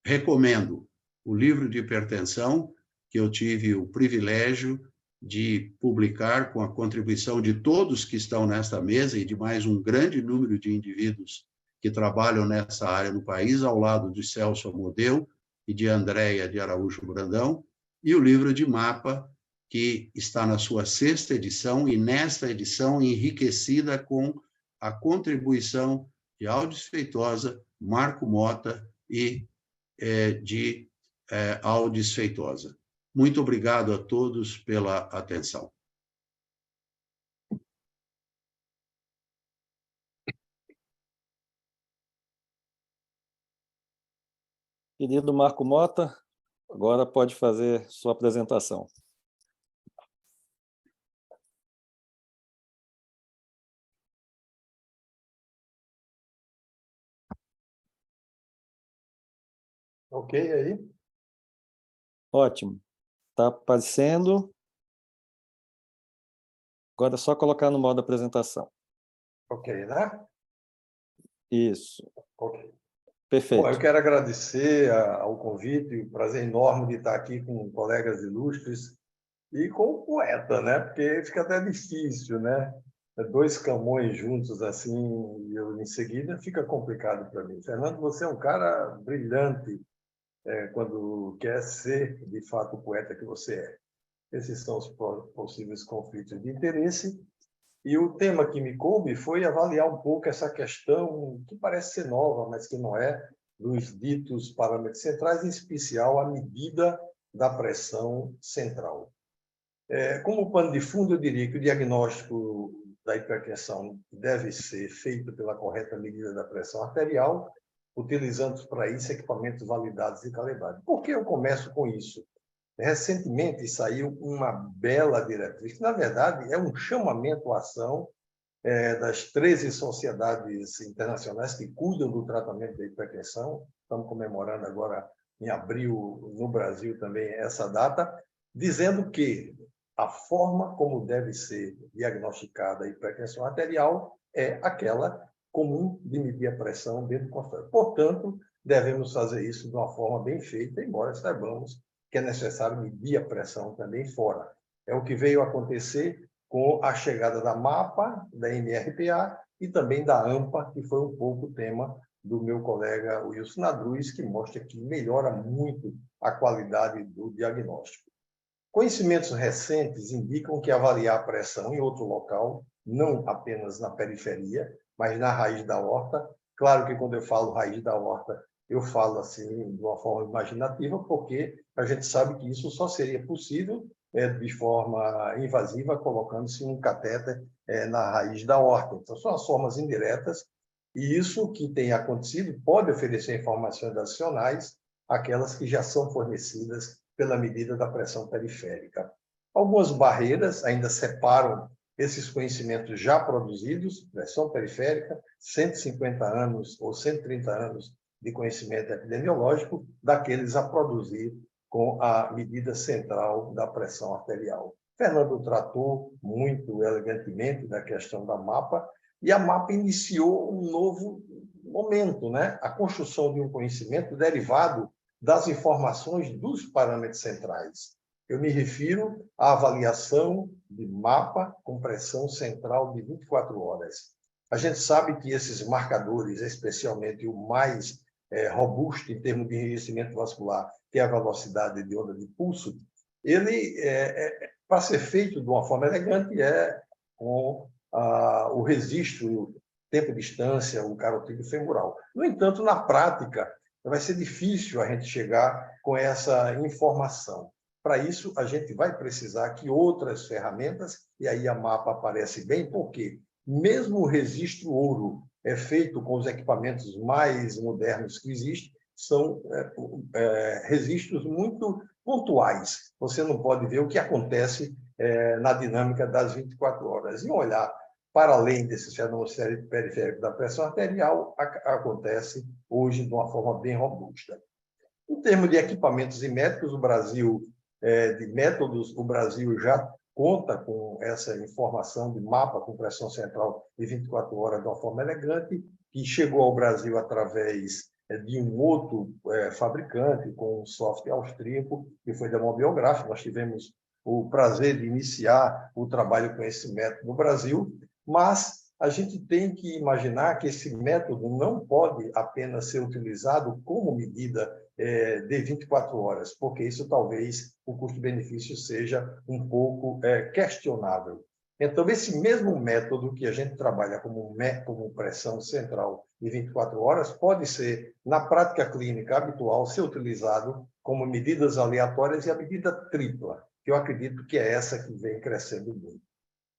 Recomendo o livro de hipertensão, que eu tive o privilégio de publicar com a contribuição de todos que estão nesta mesa e de mais um grande número de indivíduos que trabalham nessa área no país, ao lado de Celso Amodeu e de Andréia de Araújo Brandão, e o livro de mapa, que está na sua 6ª edição, e nesta edição enriquecida com a contribuição de Aldis Feitosa, Marco Mota e de Aldis Feitosa. Muito obrigado a todos pela atenção. Querido Marco Mota, agora pode fazer sua apresentação. Ok aí? Ótimo. Está aparecendo. Agora é só colocar no modo apresentação. Ok, né? Isso. Ok. Perfeito. Bom, eu quero agradecer ao convite, o prazer enorme de estar aqui com colegas ilustres e com o poeta, né? Porque fica até difícil, né? 2 Camões juntos assim, e eu em seguida, fica complicado para mim. Fernando, você é um cara brilhante quando quer ser, de fato, o poeta que você é. Esses são os possíveis conflitos de interesse. E o tema que me coube foi avaliar um pouco essa questão, que parece ser nova, mas que não é, dos ditos parâmetros centrais, em especial a medida da pressão central. Como pano de fundo, eu diria que o diagnóstico da hipertensão deve ser feito pela correta medida da pressão arterial, utilizando para isso equipamentos validados e calibrados. Por que eu começo com isso? Recentemente saiu uma bela diretriz, que, na verdade, é um chamamento à ação das 13 sociedades internacionais que cuidam do tratamento da hipertensão. Estamos comemorando agora, em abril, no Brasil também, essa data, dizendo que a forma como deve ser diagnosticada a hipertensão arterial é aquela comum de medir a pressão dentro do consultório. Portanto, devemos fazer isso de uma forma bem feita, embora saibamos que é necessário medir a pressão também fora. É o que veio acontecer com a chegada da MAPA, da MRPA e também da AMPA, que foi um pouco o tema do meu colega Wilson Nadruz, que mostra que melhora muito a qualidade do diagnóstico. Conhecimentos recentes indicam que avaliar a pressão em outro local, não apenas na periferia, mas na raiz da aorta. Claro que quando eu falo raiz da aorta, eu falo assim de uma forma imaginativa, porque a gente sabe que isso só seria possível de forma invasiva, colocando-se um catéter na raiz da aorta. Então, são as formas indiretas, e isso que tem acontecido pode oferecer informações adicionais àquelas que já são fornecidas pela medida da pressão periférica. Algumas barreiras ainda separam esses conhecimentos já produzidos, pressão periférica, 150 anos ou 130 anos de conhecimento epidemiológico, daqueles a produzir com a medida central da pressão arterial. Fernando tratou muito elegantemente da questão da MAPA, e a MAPA iniciou um novo momento, né? A construção de um conhecimento derivado das informações dos parâmetros centrais. Eu me refiro à avaliação de MAPA com pressão central de 24 horas. A gente sabe que esses marcadores, especialmente o mais robusto em termos de enrijecimento vascular, que é a velocidade de onda de pulso, ele, para ser feito de uma forma elegante, com o registro, o tempo de distância, o carotídeo femoral. No entanto, na prática, vai ser difícil a gente chegar com essa informação. Para isso, a gente vai precisar que outras ferramentas, e aí a MAPA aparece bem, porque mesmo o registro ouro é feito com os equipamentos mais modernos que existem, são registros muito pontuais. Você não pode ver o que acontece na dinâmica das 24 horas. E olhar para além desse fenômeno periférico da pressão arterial, acontece hoje de uma forma bem robusta. Em termos de equipamentos e médicos, o Brasil, de métodos, o Brasil já conta com essa informação de MAPA com pressão central de 24 horas de uma forma elegante, que chegou ao Brasil através de um outro fabricante, com um software austríaco, que foi da Mobiograph. Nós tivemos o prazer de iniciar o trabalho com esse método no Brasil, mas a gente tem que imaginar que esse método não pode apenas ser utilizado como medida de 24 horas, porque isso talvez o custo-benefício seja um pouco questionável. Então, esse mesmo método que a gente trabalha como pressão central de 24 horas pode ser, na prática clínica habitual, ser utilizado como medidas aleatórias e a medida tripla, que eu acredito que é essa que vem crescendo muito.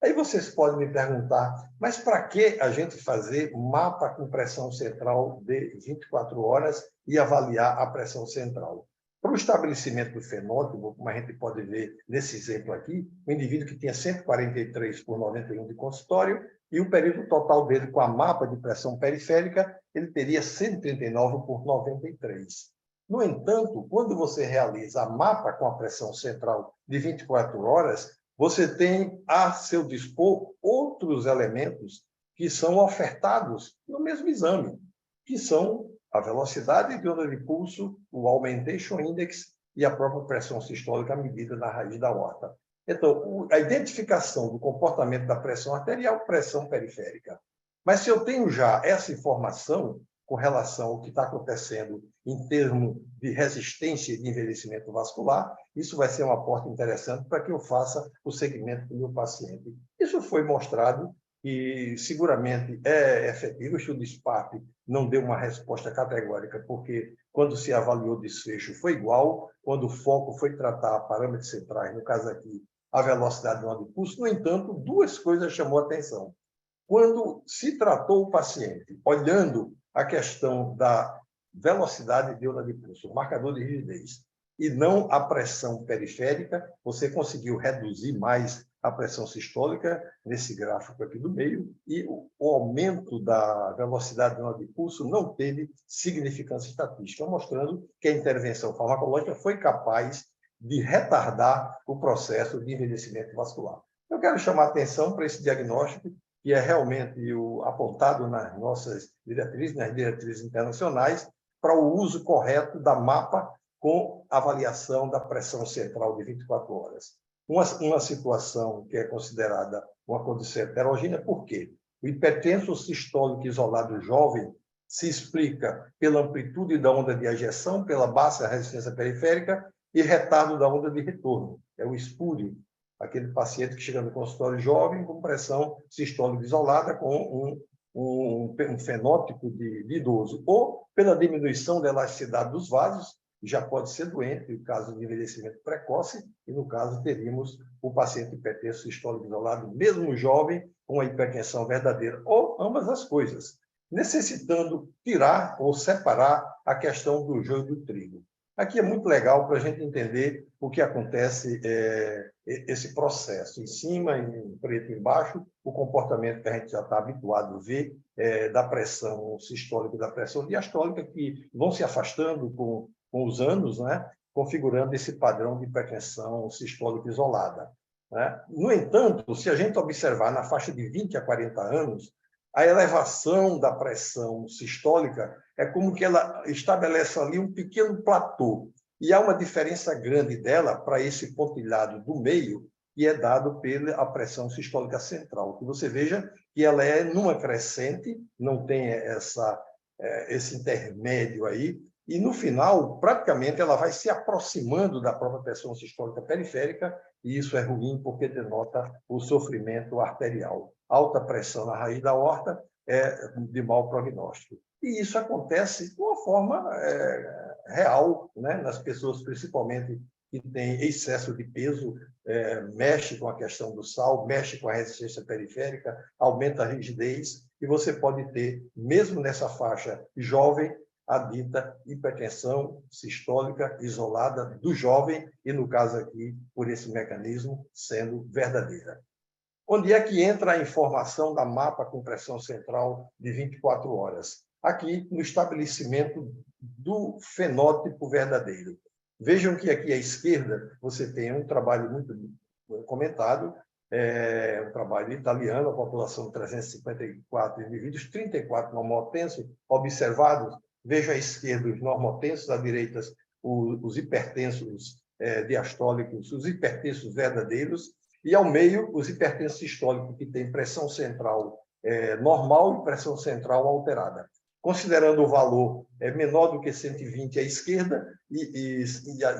Aí vocês podem me perguntar, mas para que a gente fazer MAPA com pressão central de 24 horas e avaliar a pressão central? Para o estabelecimento do fenótipo, como a gente pode ver nesse exemplo aqui, o indivíduo que tinha 143 por 91 de consultório, e o período total dele com a MAPA de pressão periférica, ele teria 139 por 93. No entanto, quando você realiza a MAPA com a pressão central de 24 horas, você tem a seu dispor outros elementos que são ofertados no mesmo exame, que são a velocidade de onda de pulso, o Augmentation Index e a própria pressão sistólica medida na raiz da aorta. Então, a identificação do comportamento da pressão arterial, pressão periférica. Mas se eu tenho já essa informação com relação ao que está acontecendo em termos de resistência e de envelhecimento vascular, isso vai ser um aporte interessante para que eu faça o segmento do meu paciente. Isso foi mostrado e seguramente é efetivo. O estudo SPARP não deu uma resposta categórica, porque quando se avaliou o desfecho foi igual, quando o foco foi tratar parâmetros centrais, no caso aqui, a velocidade do onda de pulso. No entanto, duas coisas chamou a atenção. Quando se tratou o paciente, olhando a questão da velocidade de onda de pulso, o marcador de rigidez, e não a pressão periférica, você conseguiu reduzir mais a pressão sistólica, nesse gráfico aqui do meio, e o aumento da velocidade de onda de pulso não teve significância estatística, mostrando que a intervenção farmacológica foi capaz de retardar o processo de envelhecimento vascular. Eu quero chamar a atenção para esse diagnóstico, que é realmente apontado nas nossas diretrizes, nas diretrizes internacionais, para o uso correto da MAPA com avaliação da pressão central de 24 horas. Uma situação que é considerada uma condição heterogênea, por quê? O hipertenso sistólico isolado jovem se explica pela amplitude da onda de ejeção, pela baixa resistência periférica e retardo da onda de retorno. É o espúrio, aquele paciente que chega no consultório jovem com pressão sistólica isolada, com um fenótipo de idoso, ou pela diminuição da elasticidade dos vasos, já pode ser doente, no caso de envelhecimento precoce, e no caso teríamos o paciente hipertenso sistólico isolado, mesmo jovem, com a hipertensão verdadeira, ou ambas as coisas, necessitando tirar ou separar a questão do joio do trigo. Aqui é muito legal para a gente entender o que acontece, esse processo. Em cima, em preto embaixo, o comportamento que a gente já está habituado a ver da pressão sistólica e da pressão diastólica, que vão se afastando com os anos, né, configurando esse padrão de hipertensão sistólica isolada, né? No entanto, se a gente observar na faixa de 20 a 40 anos, a elevação da pressão sistólica é como que ela estabelece ali um pequeno platô, e há uma diferença grande dela para esse pontilhado do meio, que é dado pela pressão sistólica central. Que você veja que ela é numa crescente, não tem esse intermédio aí, e no final, praticamente, ela vai se aproximando da própria pressão sistólica periférica, e isso é ruim porque denota o sofrimento arterial. Alta pressão na raiz da aorta é de mau prognóstico. E isso acontece de uma forma real, né, nas pessoas, principalmente que têm excesso de peso, mexe com a questão do sal, mexe com a resistência periférica, aumenta a rigidez, e você pode ter, mesmo nessa faixa jovem, a dita hipertensão sistólica isolada do jovem, e no caso aqui, por esse mecanismo, sendo verdadeira. Onde é que entra a informação da mapa com pressão central de 24 horas? Aqui, no estabelecimento do fenótipo verdadeiro. Vejam que aqui à esquerda você tem um trabalho muito comentado, um trabalho italiano, a população de 354 indivíduos, 34 normotensos observados. Veja à esquerda os normotensos, à direita os hipertensos diastólicos, os hipertensos verdadeiros, e ao meio os hipertensos sistólicos, que têm pressão central normal e pressão central alterada. Considerando o valor menor do que 120 à esquerda e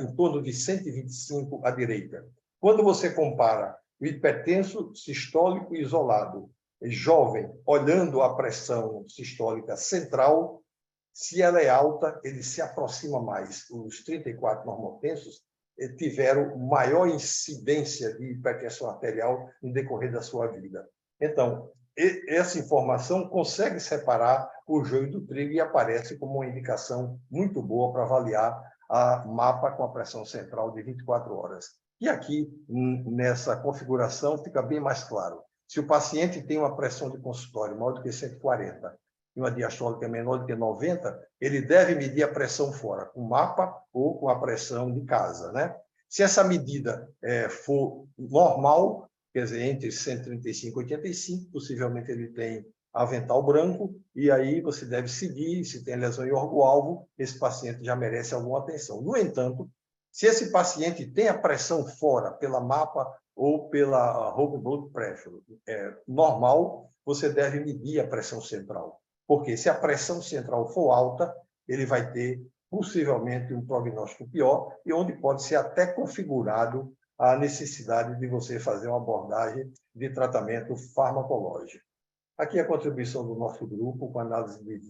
em torno de 125 à direita. Quando você compara o hipertenso sistólico isolado, jovem, olhando a pressão sistólica central, se ela é alta, ele se aproxima mais. Os 34 normotensos tiveram maior incidência de hipertensão arterial no decorrer da sua vida. Então, essa informação consegue separar o joio do trigo e aparece como uma indicação muito boa para avaliar a mapa com a pressão central de 24 horas. E aqui, nessa configuração, fica bem mais claro. Se o paciente tem uma pressão de consultório maior do que 140 e uma diastólica menor do que 90, ele deve medir a pressão fora, com mapa ou com a pressão de casa, né? Se essa medida for normal, quer dizer, entre 135 e 85, possivelmente ele tem avental branco, e aí você deve seguir. Se tem lesão em órgão-alvo, esse paciente já merece alguma atenção. No entanto, se esse paciente tem a pressão fora, pela mapa ou pela whole blood pressure normal, você deve medir a pressão central. Porque se a pressão central for alta, ele vai ter possivelmente um prognóstico pior, e onde pode ser até configurado a necessidade de você fazer uma abordagem de tratamento farmacológico. Aqui a contribuição do nosso grupo com análise de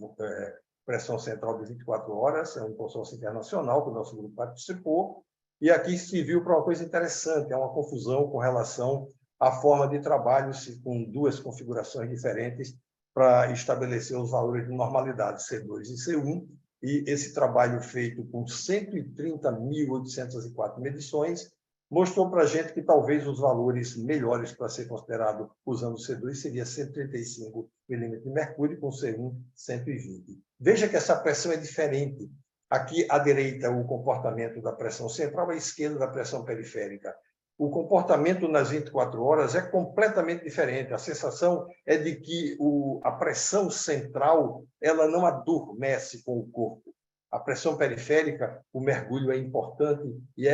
pressão central de 24 horas, é um consórcio internacional que o nosso grupo participou, e aqui se viu para uma coisa interessante, é uma confusão com relação à forma de trabalho com duas configurações diferentes para estabelecer os valores de normalidade, C2 e C1, e esse trabalho feito com 130.804 medições mostrou para a gente que talvez os valores melhores para ser considerado usando C2 seria 135 milímetros de mercúrio, com C1 120. Veja que essa pressão é diferente. Aqui à direita o comportamento da pressão central, à esquerda da pressão periférica. O comportamento nas 24 horas é completamente diferente. A sensação é de que a pressão central ela não adormece com o corpo. A pressão periférica, o mergulho é importante e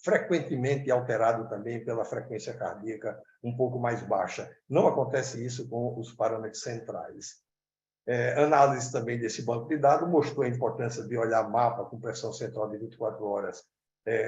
frequentemente alterado também pela frequência cardíaca um pouco mais baixa. Não acontece isso com os parâmetros centrais. Análise também desse banco de dados mostrou a importância de olhar mapa com pressão central de 24 horas,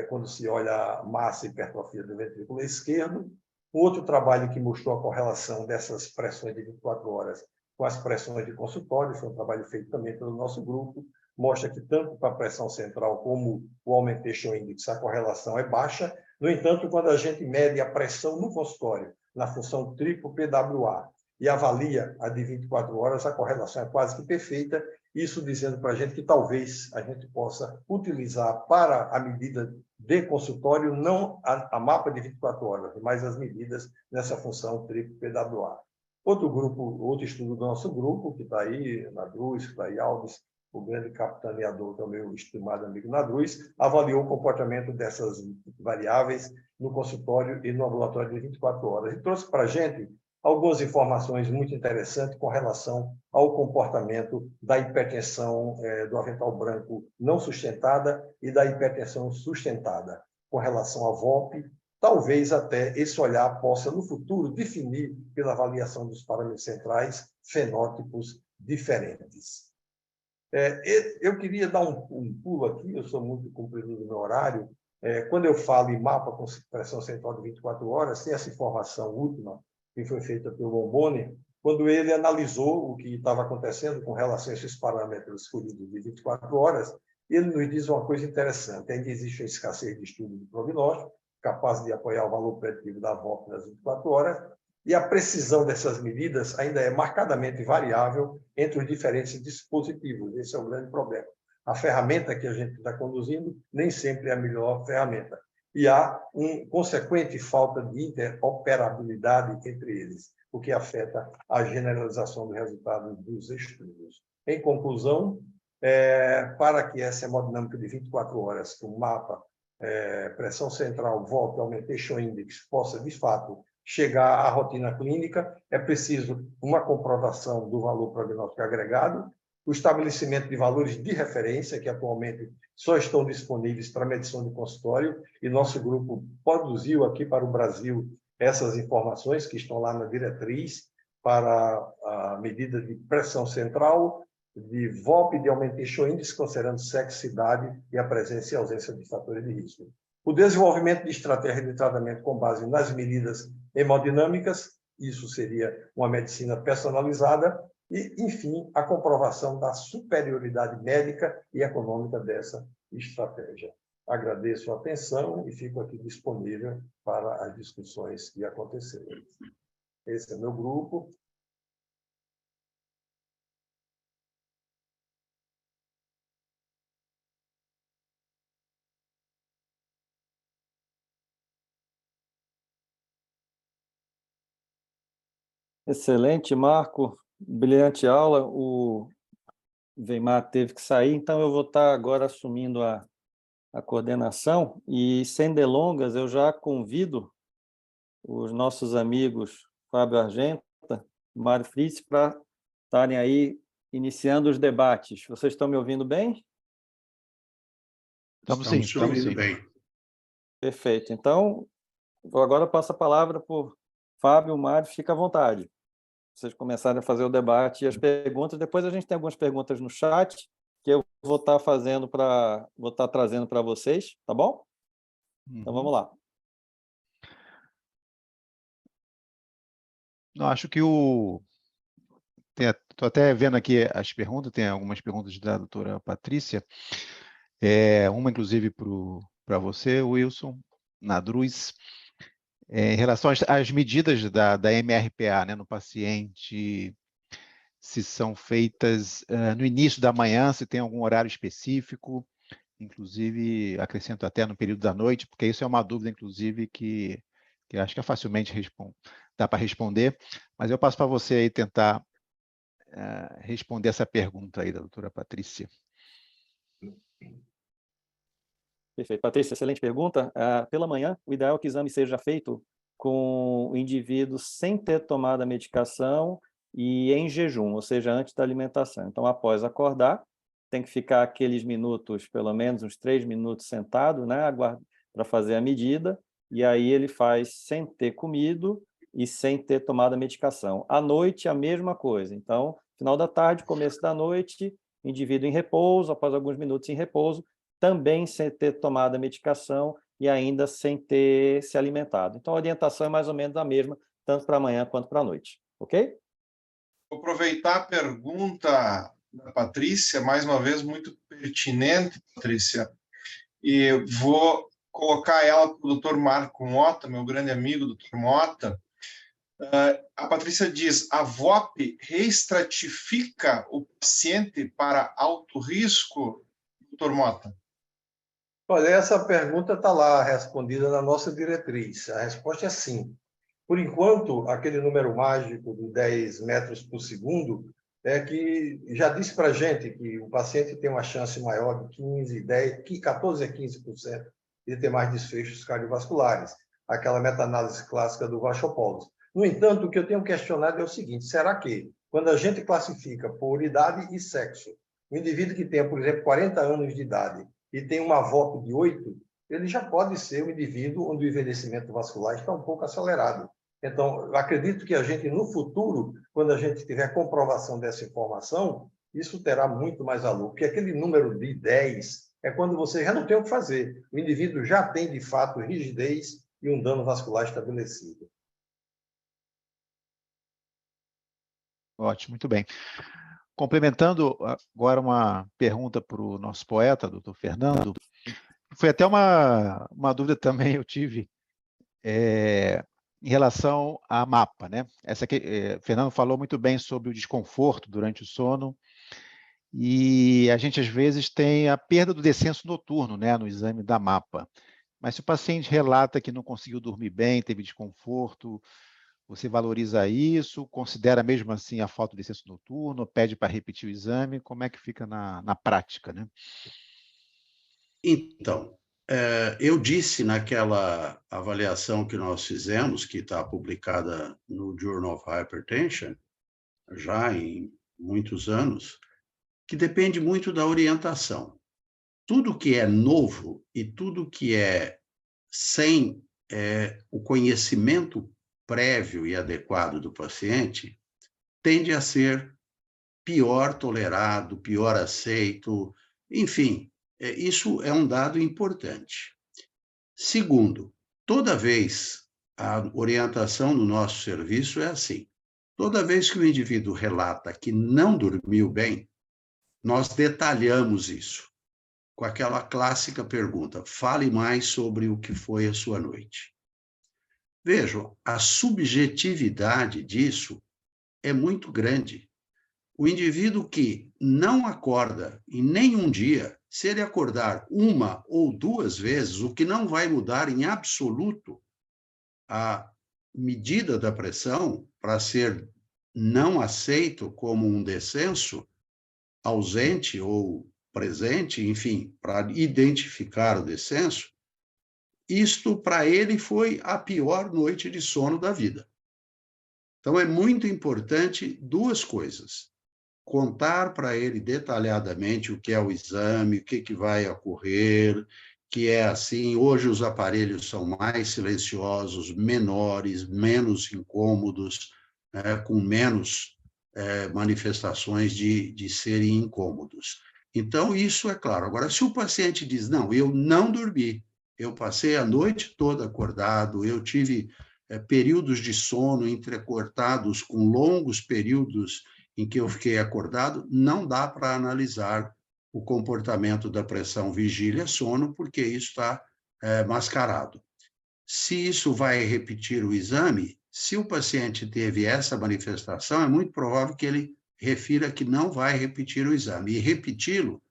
quando se olha massa e hipertrofia do ventrículo esquerdo. Um outro trabalho que mostrou a correlação dessas pressões de 24 horas com as pressões de consultório, foi um trabalho feito também pelo nosso grupo, mostra que tanto para a pressão central como o Augmentation Index, a correlação é baixa. No entanto, quando a gente mede a pressão no consultório, na função triplo PWA, e avalia a de 24 horas, a correlação é quase que perfeita, isso dizendo para a gente que talvez a gente possa utilizar para a medida de consultório, não a mapa de 24 horas, mas as medidas nessa função triplo PWA. Outro estudo do nosso grupo, que está aí, Nadruz, que está aí, Alves, o grande capitaneador, que é o meu estimado amigo Nadruz, avaliou o comportamento dessas variáveis no consultório e no ambulatório de 24 horas. E trouxe para a gente algumas informações muito interessantes com relação ao comportamento da hipertensão do avental branco não sustentada e da hipertensão sustentada, com relação à VOP. Talvez até esse olhar possa, no futuro, definir, pela avaliação dos parâmetros centrais, fenótipos diferentes. Eu queria dar um pulo aqui, eu sou muito cumpridor do meu horário. Quando eu falo em mapa com pressão central de 24 horas, tem essa informação última, que foi feita pelo Bomboni, quando ele analisou o que estava acontecendo com relação a esses parâmetros escolhidos de 24 horas, ele nos diz uma coisa interessante: ainda existe uma escassez de estudo de prognóstico, capaz de apoiar o valor preditivo da VOP nas 24 horas, e a precisão dessas medidas ainda é marcadamente variável entre os diferentes dispositivos. Esse é o grande problema. A ferramenta que a gente está conduzindo nem sempre é a melhor ferramenta. E há uma consequente falta de interoperabilidade entre eles, o que afeta a generalização do resultado dos estudos. Em conclusão, para que essa hemodinâmica de 24 horas, que o mapa, pressão central, VOP, Augmentation Index, possa, de fato, chegar à rotina clínica, é preciso uma comprovação do valor prognóstico agregado, o estabelecimento de valores de referência, que atualmente só estão disponíveis para medição de consultório, e nosso grupo produziu aqui para o Brasil essas informações que estão lá na diretriz para a medida de pressão central, de VOP, de Augmentation Index, considerando sexo, idade e a presença e ausência de fatores de risco. O desenvolvimento de estratégia de tratamento com base nas medidas hemodinâmicas, isso seria uma medicina personalizada, e, enfim, a comprovação da superioridade médica e econômica dessa estratégia. Agradeço a atenção e fico aqui disponível para as discussões que acontecerem. Esse é meu grupo. Excelente, Marco. Brilhante aula. O Weimar teve que sair, então eu vou estar agora assumindo a coordenação. E, sem delongas, eu já convido os nossos amigos Fábio Argenta e Mário Fritz para estarem aí iniciando os debates. Vocês estão me ouvindo bem? Estamos te ouvindo bem. Perfeito. Então, agora eu passo a palavra para o Fábio, Mário, fica à vontade. Vocês começarem a fazer o debate e as perguntas. Depois a gente tem algumas perguntas no chat que eu vou estar fazendo vou estar trazendo para vocês, tá bom? Então vamos lá. Eu acho que estou até vendo aqui as perguntas, tem algumas perguntas da doutora Patrícia, uma inclusive para você, Wilson, Nadruz. Em relação às medidas da MRPA, né, no paciente, se são feitas no início da manhã, se tem algum horário específico, inclusive acrescento até no período da noite, porque isso é uma dúvida, inclusive, que acho que é facilmente dá para responder, mas eu passo para você aí tentar responder essa pergunta aí da doutora Patrícia. Perfeito. Patrícia, excelente pergunta. Pela manhã, o ideal é que o exame seja feito com o indivíduo sem ter tomado a medicação e em jejum, ou seja, antes da alimentação. Então, após acordar, tem que ficar aqueles minutos, pelo menos uns 3 minutos sentado, né, para fazer a medida, e aí ele faz sem ter comido e sem ter tomado a medicação. À noite, a mesma coisa. Então, final da tarde, começo da noite, indivíduo em repouso, após alguns minutos em repouso, também sem ter tomado a medicação e ainda sem ter se alimentado. Então, a orientação é mais ou menos a mesma, tanto para amanhã quanto para a noite. Ok? Vou aproveitar a pergunta da Patrícia, mais uma vez muito pertinente, Patrícia, e vou colocar ela para o Dr. Marco Mota, meu grande amigo, Dr. Mota. A Patrícia diz: a VOP reestratifica o paciente para alto risco, Dr. Mota? Olha, essa pergunta está lá respondida na nossa diretriz. A resposta é sim. Por enquanto, aquele número mágico de 10 metros por segundo é que já disse para a gente que o paciente tem uma chance maior de 14 a 15% de ter mais desfechos cardiovasculares, aquela meta-análise clássica do Vachopolos. No entanto, o que eu tenho questionado é o seguinte: será que, quando a gente classifica por idade e sexo, o indivíduo que tem, por exemplo, 40 anos de idade e tem uma VOP de 8, ele já pode ser um indivíduo onde o envelhecimento vascular está um pouco acelerado. Então, eu acredito que a gente, no futuro, quando a gente tiver comprovação dessa informação, isso terá muito mais valor, porque aquele número de 10 é quando você já não tem o que fazer. O indivíduo já tem, de fato, rigidez e um dano vascular estabelecido. Ótimo, muito bem. Complementando agora uma pergunta para o nosso poeta, doutor Fernando, foi até uma dúvida também eu tive em relação à MAPA, né? Essa aqui, Fernando falou muito bem sobre o desconforto durante o sono, e a gente às vezes tem a perda do descenso noturno, né, no exame da MAPA. Mas se o paciente relata que não conseguiu dormir bem, teve desconforto, você valoriza isso, considera mesmo assim a falta de descenso noturno, pede para repetir o exame? Como é que fica na prática, né? Então, eu disse naquela avaliação que nós fizemos, que está publicada no Journal of Hypertension, já em muitos anos, que depende muito da orientação. Tudo que é novo e tudo que é sem o conhecimento prévio e adequado do paciente tende a ser pior tolerado, pior aceito, enfim, isso é um dado importante. Segundo, toda vez, a orientação no nosso serviço é assim: toda vez que o indivíduo relata que não dormiu bem, nós detalhamos isso com aquela clássica pergunta: fale mais sobre o que foi a sua noite. Vejam, a subjetividade disso é muito grande. O indivíduo que não acorda em nenhum dia, se ele acordar uma ou duas vezes, o que não vai mudar em absoluto a medida da pressão para ser não aceito como um descenso, ausente ou presente, enfim, para identificar o descenso, isto para ele foi a pior noite de sono da vida. Então é muito importante duas coisas: contar para ele detalhadamente o que é o exame, o que vai ocorrer, que é assim: hoje os aparelhos são mais silenciosos, menores, menos incômodos, né, com menos manifestações de serem incômodos. Então, isso é claro. Agora, se o paciente diz: não, eu não dormi, eu passei a noite toda acordado, eu tive períodos de sono entrecortados com longos períodos em que eu fiquei acordado, não dá para analisar o comportamento da pressão vigília-sono, porque isso está mascarado. Se isso vai repetir o exame, se o paciente teve essa manifestação, é muito provável que ele refira que não vai repetir o exame. E repeti-lo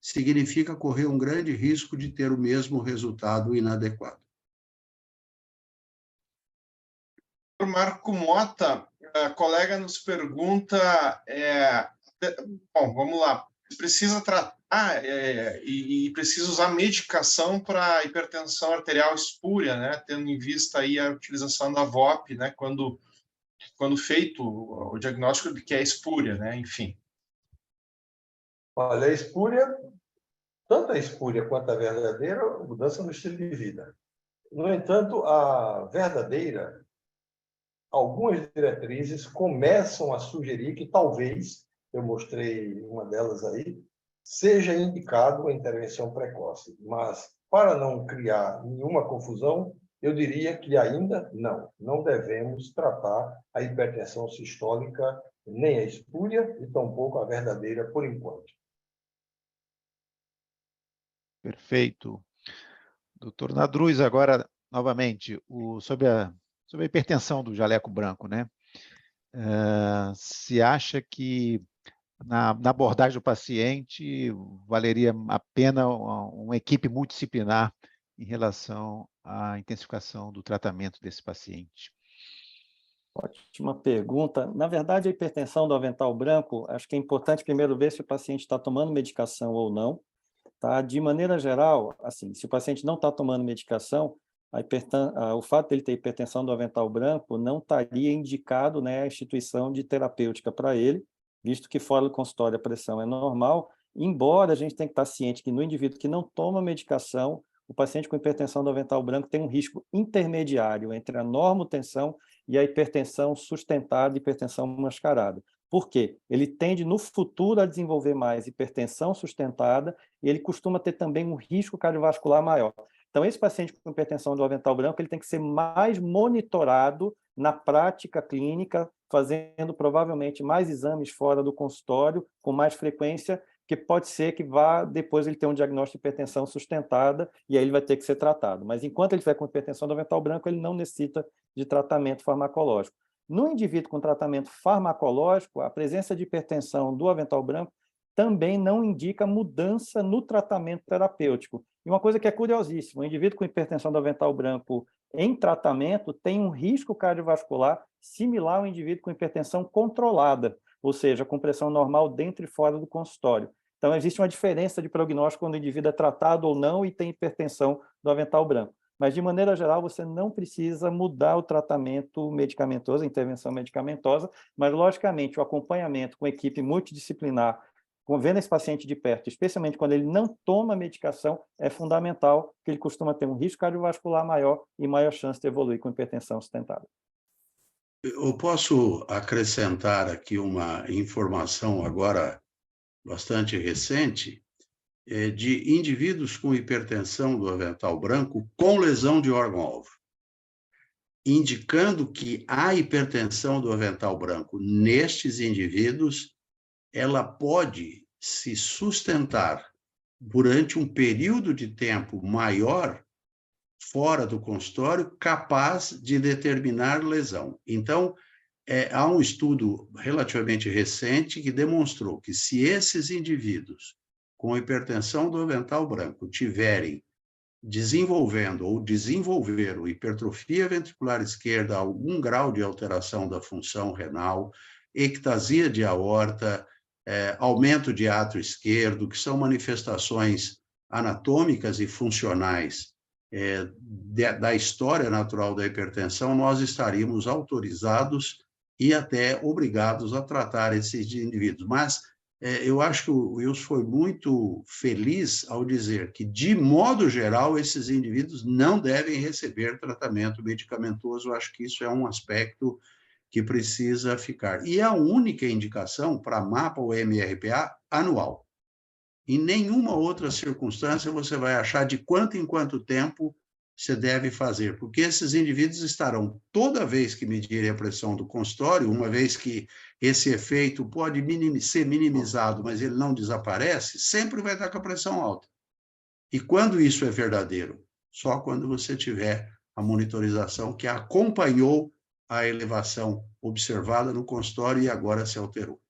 significa correr um grande risco de ter o mesmo resultado inadequado. Marco Mota, a colega nos pergunta, bom, vamos lá, precisa tratar e precisa usar medicação para hipertensão arterial espúria, né, tendo em vista aí a utilização da VOP, né, quando feito o diagnóstico de que é espúria, né, enfim. Olha, a espúria tanto a espúria quanto a verdadeira, mudança no estilo de vida. No entanto, a verdadeira, algumas diretrizes começam a sugerir que talvez, eu mostrei uma delas aí, seja indicado a intervenção precoce. Mas, para não criar nenhuma confusão, eu diria que ainda não devemos tratar a hipertensão sistólica, nem a espúria e tampouco a verdadeira por enquanto. Perfeito. Doutor Nadruz, agora, novamente, sobre a hipertensão do jaleco branco, né? Se acha que na abordagem do paciente valeria a pena uma equipe multidisciplinar em relação à intensificação do tratamento desse paciente? Ótima pergunta. Na verdade, a hipertensão do avental branco, acho que é importante primeiro ver se o paciente está tomando medicação ou não. Tá? De maneira geral, assim, se o paciente não está tomando medicação, o fato de ele ter hipertensão do avental branco não estaria indicado, né, a instituição de terapêutica para ele, visto que fora do consultório a pressão é normal, embora a gente tenha que estar ciente que no indivíduo que não toma medicação, o paciente com hipertensão do avental branco tem um risco intermediário entre a normotensão e a hipertensão sustentada e hipertensão mascarada. Por quê? Ele tende, no futuro, a desenvolver mais hipertensão sustentada e ele costuma ter também um risco cardiovascular maior. Então, esse paciente com hipertensão do avental branco ele tem que ser mais monitorado na prática clínica, fazendo provavelmente mais exames fora do consultório, com mais frequência, que pode ser que vá depois ele ter um diagnóstico de hipertensão sustentada e aí ele vai ter que ser tratado. Mas enquanto ele estiver com hipertensão do avental branco, ele não necessita de tratamento farmacológico. No indivíduo com tratamento farmacológico, a presença de hipertensão do avental branco também não indica mudança no tratamento terapêutico. E uma coisa que é curiosíssima, o indivíduo com hipertensão do avental branco em tratamento tem um risco cardiovascular similar ao indivíduo com hipertensão controlada, ou seja, com pressão normal dentro e fora do consultório. Então, existe uma diferença de prognóstico quando o indivíduo é tratado ou não e tem hipertensão do avental branco. Mas, de maneira geral, você não precisa mudar o tratamento medicamentoso, a intervenção medicamentosa, mas, logicamente, o acompanhamento com equipe multidisciplinar, vendo esse paciente de perto, especialmente quando ele não toma medicação, é fundamental, porque ele costuma ter um risco cardiovascular maior e maior chance de evoluir com hipertensão sustentada. Eu posso acrescentar aqui uma informação agora bastante recente, de indivíduos com hipertensão do avental branco com lesão de órgão-alvo, indicando que a hipertensão do avental branco nestes indivíduos, ela pode se sustentar durante um período de tempo maior fora do consultório, capaz de determinar lesão. Então, há um estudo relativamente recente que demonstrou que se esses indivíduos com hipertensão do avental branco tiverem desenvolvendo ou desenvolveram hipertrofia ventricular esquerda, algum grau de alteração da função renal, ectasia de aorta, aumento de átrio esquerdo, que são manifestações anatômicas e funcionais da história natural da hipertensão, nós estaríamos autorizados e até obrigados a tratar esses indivíduos. Mas eu acho que o Wilson foi muito feliz ao dizer que, de modo geral, esses indivíduos não devem receber tratamento medicamentoso. Eu acho que isso é um aspecto que precisa ficar. E a única indicação para MAPA ou MRPA anual. Em nenhuma outra circunstância você vai achar de quanto em quanto tempo você deve fazer, porque esses indivíduos estarão, toda vez que medirem a pressão do consultório, uma vez que esse efeito pode ser minimizado, mas ele não desaparece, sempre vai estar com a pressão alta. E quando isso é verdadeiro? Só quando você tiver a monitorização que acompanhou a elevação observada no consultório e agora se alterou.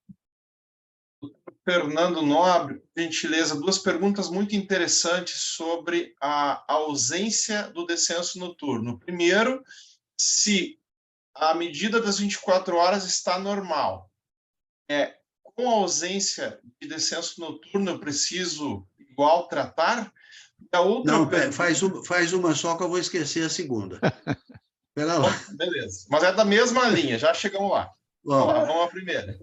Fernando Nobre, por gentileza, duas perguntas muito interessantes sobre a ausência do descenso noturno. Primeiro, se a medida das 24 horas está normal. Com a ausência de descenso noturno, eu preciso igual tratar? A outra não, faz uma só que eu vou esquecer a segunda. Pera lá. Beleza, mas é da mesma linha, já chegamos lá. Bom, vamos à primeira.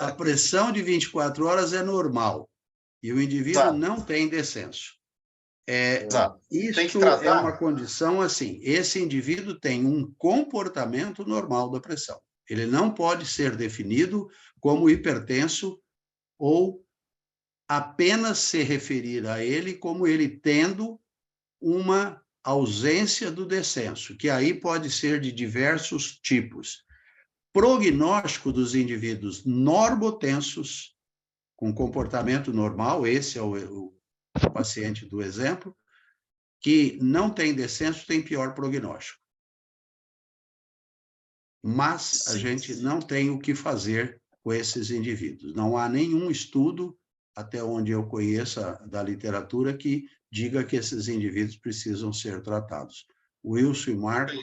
A pressão de 24 horas é normal. e o indivíduo Exato. não tem descenso. Exato. Tem que Isso tratar. é uma condição assim, esse indivíduo tem um comportamento normal da pressão. Ele não pode ser definido como hipertenso ou apenas se referir a ele como ele tendo uma ausência do descenso, que aí pode ser de diversos tipos. Prognóstico dos indivíduos normotensos, com comportamento normal, esse é o paciente do exemplo, que não tem descenso, tem pior prognóstico. Mas a gente não tem o que fazer com esses indivíduos. Não há nenhum estudo, até onde eu conheça da literatura, que diga que esses indivíduos precisam ser tratados. Wilson e Marco,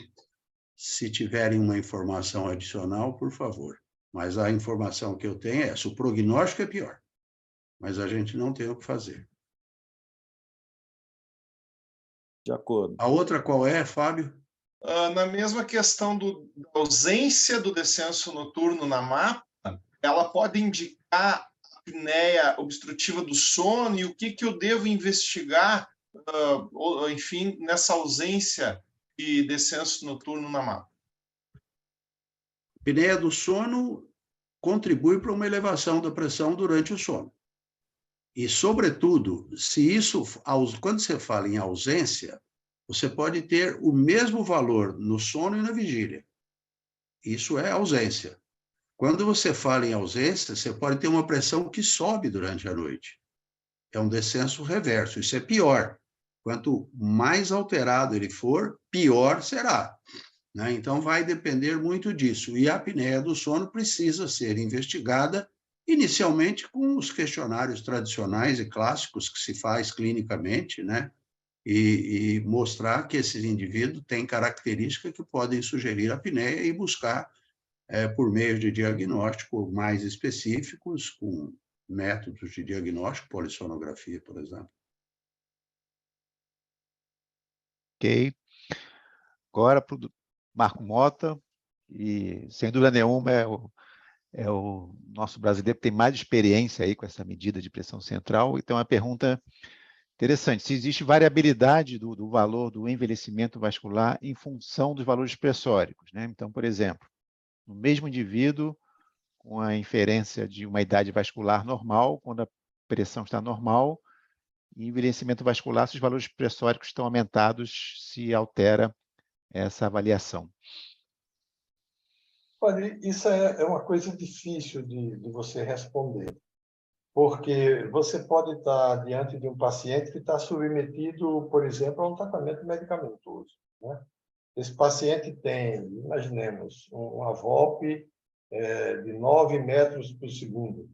se tiverem uma informação adicional, por favor. Mas a informação que eu tenho é essa, o prognóstico é pior, mas a gente não tem o que fazer. De acordo. A outra qual é, Fábio? Na mesma questão da ausência do descenso noturno na MAPA, ela pode indicar apneia obstrutiva do sono e o que eu devo investigar, enfim, nessa ausência de descenso noturno na MAPA? Apneia do sono contribui para uma elevação da pressão durante o sono. E, sobretudo, quando você fala em ausência, você pode ter o mesmo valor no sono e na vigília. Isso é ausência. Quando você fala em ausência, você pode ter uma pressão que sobe durante a noite. É um descenso reverso. Isso é pior. Quanto mais alterado ele for, pior será. Né? Então, vai depender muito disso. E a apneia do sono precisa ser investigada inicialmente com os questionários tradicionais e clássicos que se faz clinicamente, né? E mostrar que esses indivíduos têm características que podem sugerir apneia e buscar, por meio de diagnóstico mais específicos, com métodos de diagnóstico, polissonografia, por exemplo. Ok. Agora para o Marco Mota, e sem dúvida nenhuma é o nosso brasileiro que tem mais experiência aí com essa medida de pressão central. Então, a pergunta interessante, se existe variabilidade do valor do envelhecimento vascular em função dos valores pressóricos, né? Então, por exemplo, no mesmo indivíduo, com a inferência de uma idade vascular normal, quando a pressão está normal, e envelhecimento vascular, se os valores pressóricos estão aumentados, se altera essa avaliação. Olha, isso é uma coisa difícil de você responder, porque você pode estar diante de um paciente que está submetido, por exemplo, a um tratamento medicamentoso, né? Esse paciente tem, imaginemos, uma VOLP de 9 metros por segundo,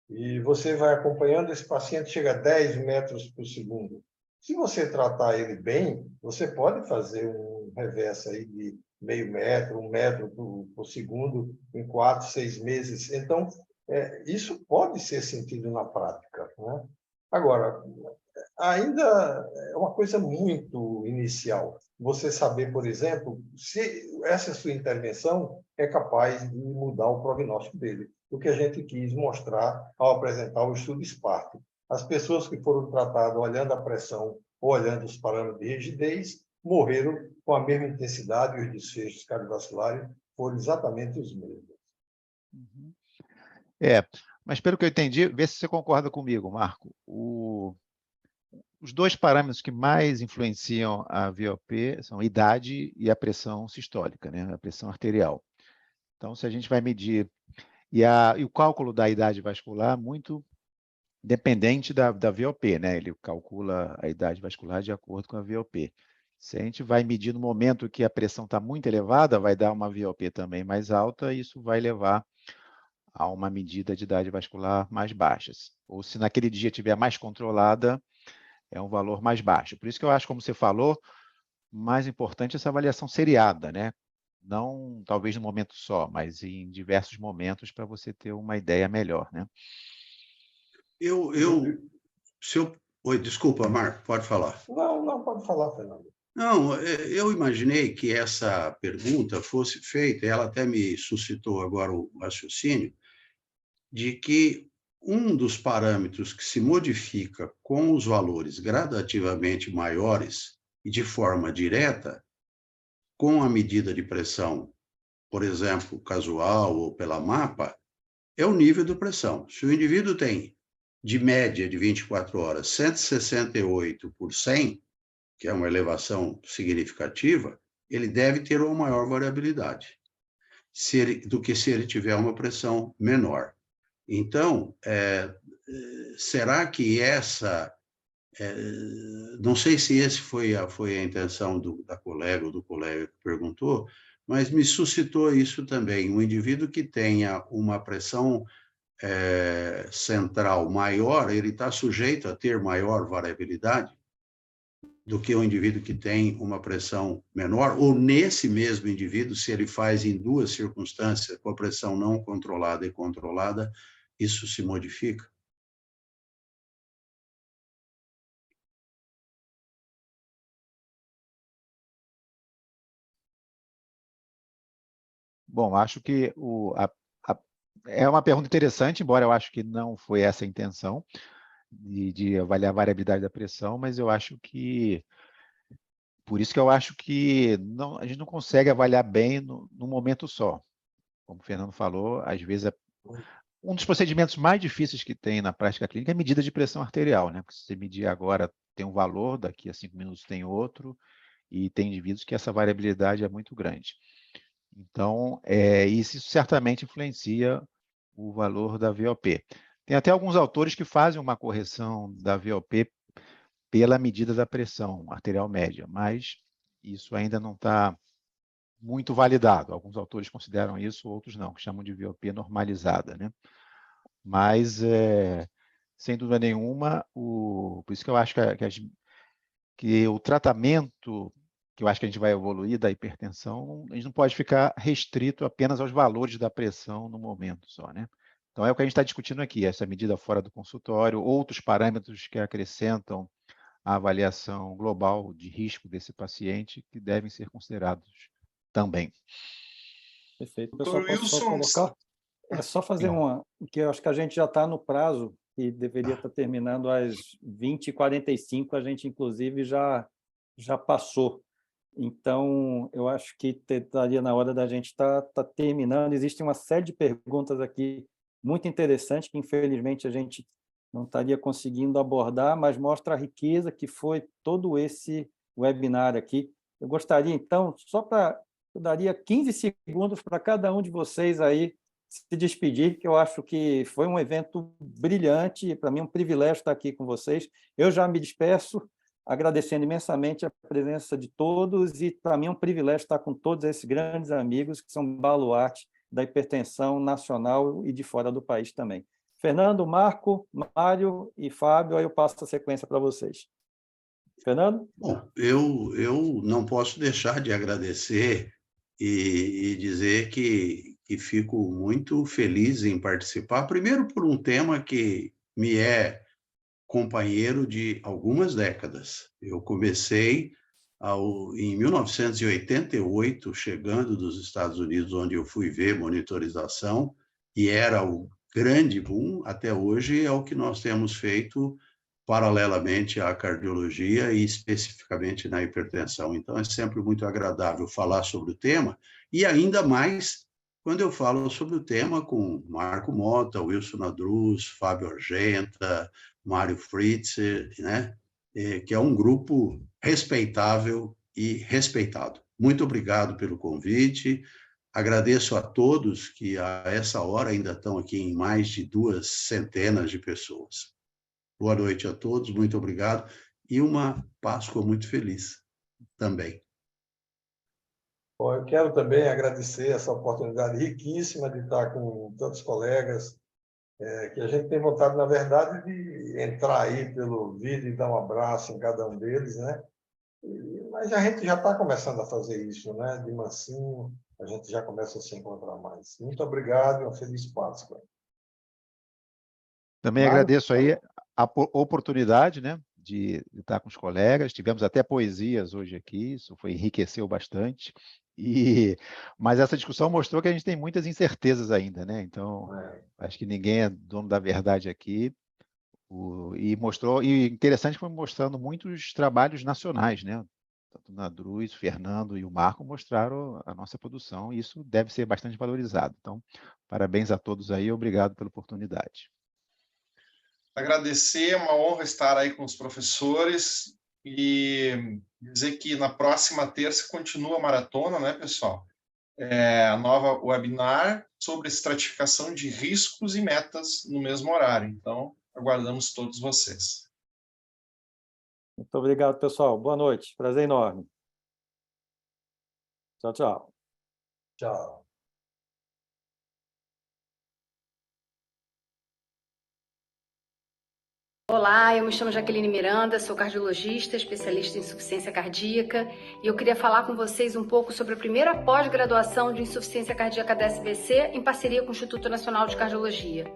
e você vai acompanhando esse paciente, chega a 10 metros por segundo. Se você tratar ele bem, você pode fazer um reverso aí de meio metro, 1 metro por segundo, em 4, 6 meses. Então, isso pode ser sentido na prática, né? Agora, ainda é uma coisa muito inicial. Você saber, por exemplo, se essa sua intervenção é capaz de mudar o prognóstico dele. O que a gente quis mostrar ao apresentar o estudo SPARC. As pessoas que foram tratadas olhando a pressão ou olhando os parâmetros de rigidez morreram com a mesma intensidade e os desfechos cardiovasculares foram exatamente os mesmos. Uhum. Mas pelo que eu entendi, vê se você concorda comigo, Marco. Os dois parâmetros que mais influenciam a VOP são a idade e a pressão sistólica, né? A pressão arterial. Então, se a gente vai medir... E o cálculo da idade vascular muito dependente da VOP, né? Ele calcula a idade vascular de acordo com a VOP. Se a gente vai medir no momento que a pressão está muito elevada, vai dar uma VOP também mais alta, e isso vai levar a uma medida de idade vascular mais baixa. Ou se naquele dia estiver mais controlada, é um valor mais baixo. Por isso que eu acho, como você falou, mais importante essa avaliação seriada, né? Não talvez no momento só, mas em diversos momentos para você ter uma ideia melhor, né? Oi, desculpa, Marco, pode falar. Não, pode falar, Fernando. Não, eu imaginei que essa pergunta fosse feita, ela até me suscitou agora o raciocínio, de que um dos parâmetros que se modifica com os valores gradativamente maiores e de forma direta, com a medida de pressão, por exemplo, casual ou pela mapa, é o nível de pressão. Se o indivíduo tem, de média de 24 horas, 168 por 100, que é uma elevação significativa, ele deve ter uma maior variabilidade do que se ele tiver uma pressão menor. Então, será que essa... não sei se esse foi a intenção da colega ou do colega que perguntou, mas me suscitou isso também. Um indivíduo que tenha uma pressão central maior, ele está sujeito a ter maior variabilidade do que o indivíduo que tem uma pressão menor, ou nesse mesmo indivíduo, se ele faz em duas circunstâncias, com a pressão não controlada e controlada, isso se modifica? Bom, acho que é uma pergunta interessante, embora eu acho que não foi essa a intenção de avaliar a variabilidade da pressão, mas eu acho que, por isso que eu acho que a gente não consegue avaliar bem num momento só. Como o Fernando falou, às vezes um dos procedimentos mais difíceis que tem na prática clínica é a medida de pressão arterial, né? Porque se você medir agora tem um valor, daqui a 5 minutos tem outro, e tem indivíduos que essa variabilidade é muito grande. Então, isso certamente influencia o valor da VOP. Tem até alguns autores que fazem uma correção da VOP pela medida da pressão arterial média, mas isso ainda não está muito validado. Alguns autores consideram isso, outros não, que chamam de VOP normalizada, né? Mas, sem dúvida nenhuma, por isso que eu acho que o tratamento que eu acho que a gente vai evoluir da hipertensão, a gente não pode ficar restrito apenas aos valores da pressão no momento só, né? Então, é o que a gente está discutindo aqui, essa medida fora do consultório, outros parâmetros que acrescentam a avaliação global de risco desse paciente que devem ser considerados também. Perfeito. Pessoal, posso só colocar? É só fazer que eu acho que a gente já está no prazo, que deveria estar terminando às 20h45, a gente, inclusive, já passou. Então, eu acho que estaria na hora da gente estar terminando. Existe uma série de perguntas aqui muito interessantes que, infelizmente, a gente não estaria conseguindo abordar, mas mostra a riqueza que foi todo esse webinar aqui. Eu gostaria, então, eu daria 15 segundos para cada um de vocês aí se despedir, que eu acho que foi um evento brilhante, para mim é um privilégio estar aqui com vocês. Eu já me despeço, agradecendo imensamente a presença de todos, e para mim é um privilégio estar com todos esses grandes amigos que são baluarte da hipertensão nacional e de fora do país também. Fernando, Marco, Mário e Fábio, aí eu passo a sequência para vocês. Fernando? Bom, eu não posso deixar de agradecer e dizer que fico muito feliz em participar, primeiro por um tema que me é companheiro de algumas décadas. Eu comecei em 1988, chegando dos Estados Unidos, onde eu fui ver monitorização, e era o grande boom, até hoje é o que nós temos feito paralelamente à cardiologia e especificamente na hipertensão. Então, é sempre muito agradável falar sobre o tema, e ainda mais quando eu falo sobre o tema com Marco Mota, Wilson Nadruz, Fábio Argenta, Mário Fritz, né? Que é um grupo respeitável e respeitado. Muito obrigado pelo convite. Agradeço a todos que a essa hora ainda estão aqui em mais de 200 de pessoas. Boa noite a todos, muito obrigado e uma Páscoa muito feliz também. Bom, eu quero também agradecer essa oportunidade riquíssima de estar com tantos colegas, que a gente tem vontade, na verdade, de entrar aí pelo vídeo e dar um abraço em cada um deles, né? Mas a gente já está começando a fazer isso, né? De mansinho, a gente já começa a se encontrar mais. Muito obrigado e uma feliz Páscoa. Também agradeço aí a oportunidade, né, de estar com os colegas. Tivemos até poesias hoje aqui, isso enriqueceu bastante. Mas essa discussão mostrou que a gente tem muitas incertezas ainda, né? Então, acho que ninguém é dono da verdade aqui. E interessante que foi mostrando muitos trabalhos nacionais, né? Tanto o Nadruz, o Fernando e o Marco mostraram a nossa produção, e isso deve ser bastante valorizado. Então, parabéns a todos aí, obrigado pela oportunidade. Agradecer, é uma honra estar aí com os professores e dizer que na próxima terça continua a maratona, né, pessoal? A nova webinar sobre estratificação de riscos e metas no mesmo horário. Então, aguardamos todos vocês. Muito obrigado, pessoal. Boa noite. Prazer enorme. Tchau, tchau. Tchau. Olá, eu me chamo Jaqueline Miranda, sou cardiologista, especialista em insuficiência cardíaca, e eu queria falar com vocês um pouco sobre a primeira pós-graduação de insuficiência cardíaca da SBC em parceria com o Instituto Nacional de Cardiologia.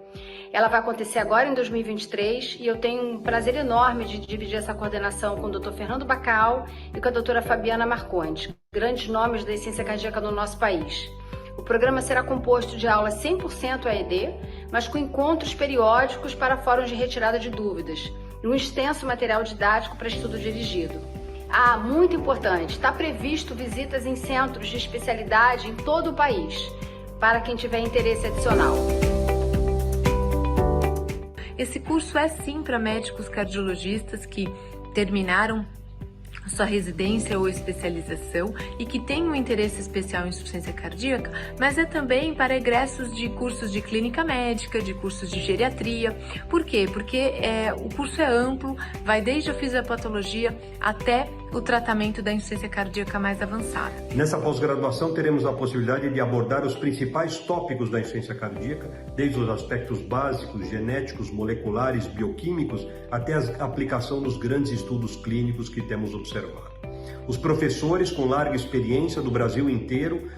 Ela vai acontecer agora em 2023 e eu tenho um prazer enorme de dividir essa coordenação com o Dr. Fernando Bacal e com a doutora Fabiana Marcondes, grandes nomes da ciência cardíaca no nosso país. O programa será composto de aulas 100% AED, mas com encontros periódicos para fóruns de retirada de dúvidas e um extenso material didático para estudo dirigido. Muito importante, está previsto visitas em centros de especialidade em todo o país, para quem tiver interesse adicional. Esse curso é sim para médicos cardiologistas que terminaram sua residência ou especialização e que tem um interesse especial em insuficiência cardíaca, mas é também para egressos de cursos de clínica médica, de cursos de geriatria. Por quê? Porque o curso é amplo, vai desde a fisiopatologia até o tratamento da insuficiência cardíaca mais avançada. Nessa pós-graduação teremos a possibilidade de abordar os principais tópicos da insuficiência cardíaca, desde os aspectos básicos, genéticos, moleculares, bioquímicos, até a aplicação nos grandes estudos clínicos que temos observado. Os professores com larga experiência do Brasil inteiro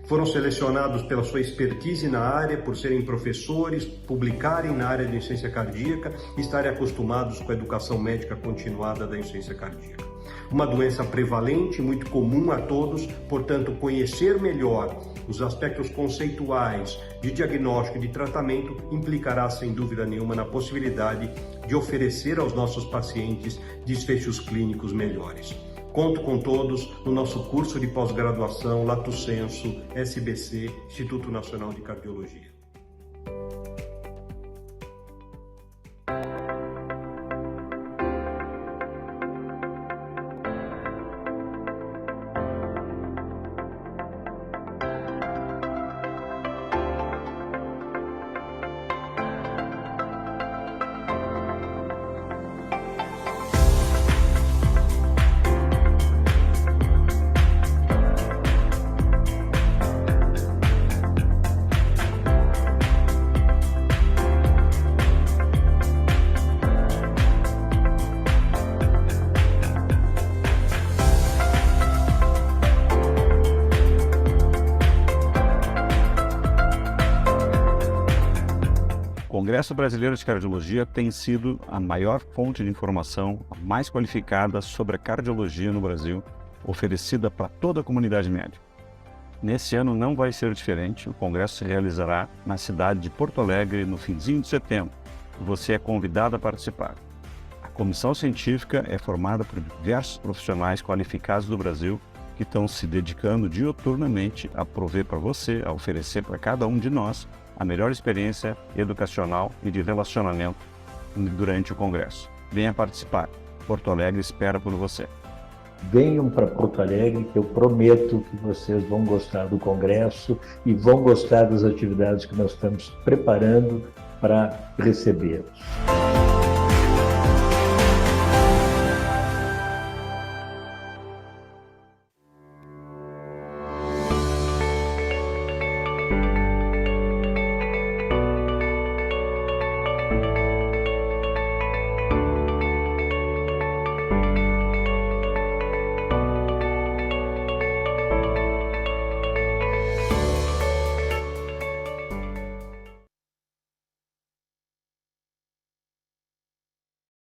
foram selecionados pela sua expertise na área, por serem professores, publicarem na área de insuficiência cardíaca e estarem acostumados com a educação médica continuada da insuficiência cardíaca. Uma doença prevalente, muito comum a todos, portanto, conhecer melhor os aspectos conceituais de diagnóstico e de tratamento implicará, sem dúvida nenhuma, na possibilidade de oferecer aos nossos pacientes desfechos clínicos melhores. Conto com todos no nosso curso de pós-graduação Lato Sensu, SBC, Instituto Nacional de Cardiologia. O Congresso Brasileiro de Cardiologia tem sido a maior fonte de informação, a mais qualificada sobre a cardiologia no Brasil, oferecida para toda a comunidade médica. Nesse ano não vai ser diferente, o congresso se realizará na cidade de Porto Alegre no finzinho de setembro. Você é convidado a participar. A comissão científica é formada por diversos profissionais qualificados do Brasil que estão se dedicando diuturnamente a prover para você, a oferecer para cada um de nós a melhor experiência educacional e de relacionamento durante o congresso. Venha participar. Porto Alegre espera por você. Venham para Porto Alegre, que eu prometo que vocês vão gostar do congresso e vão gostar das atividades que nós estamos preparando para recebê-los.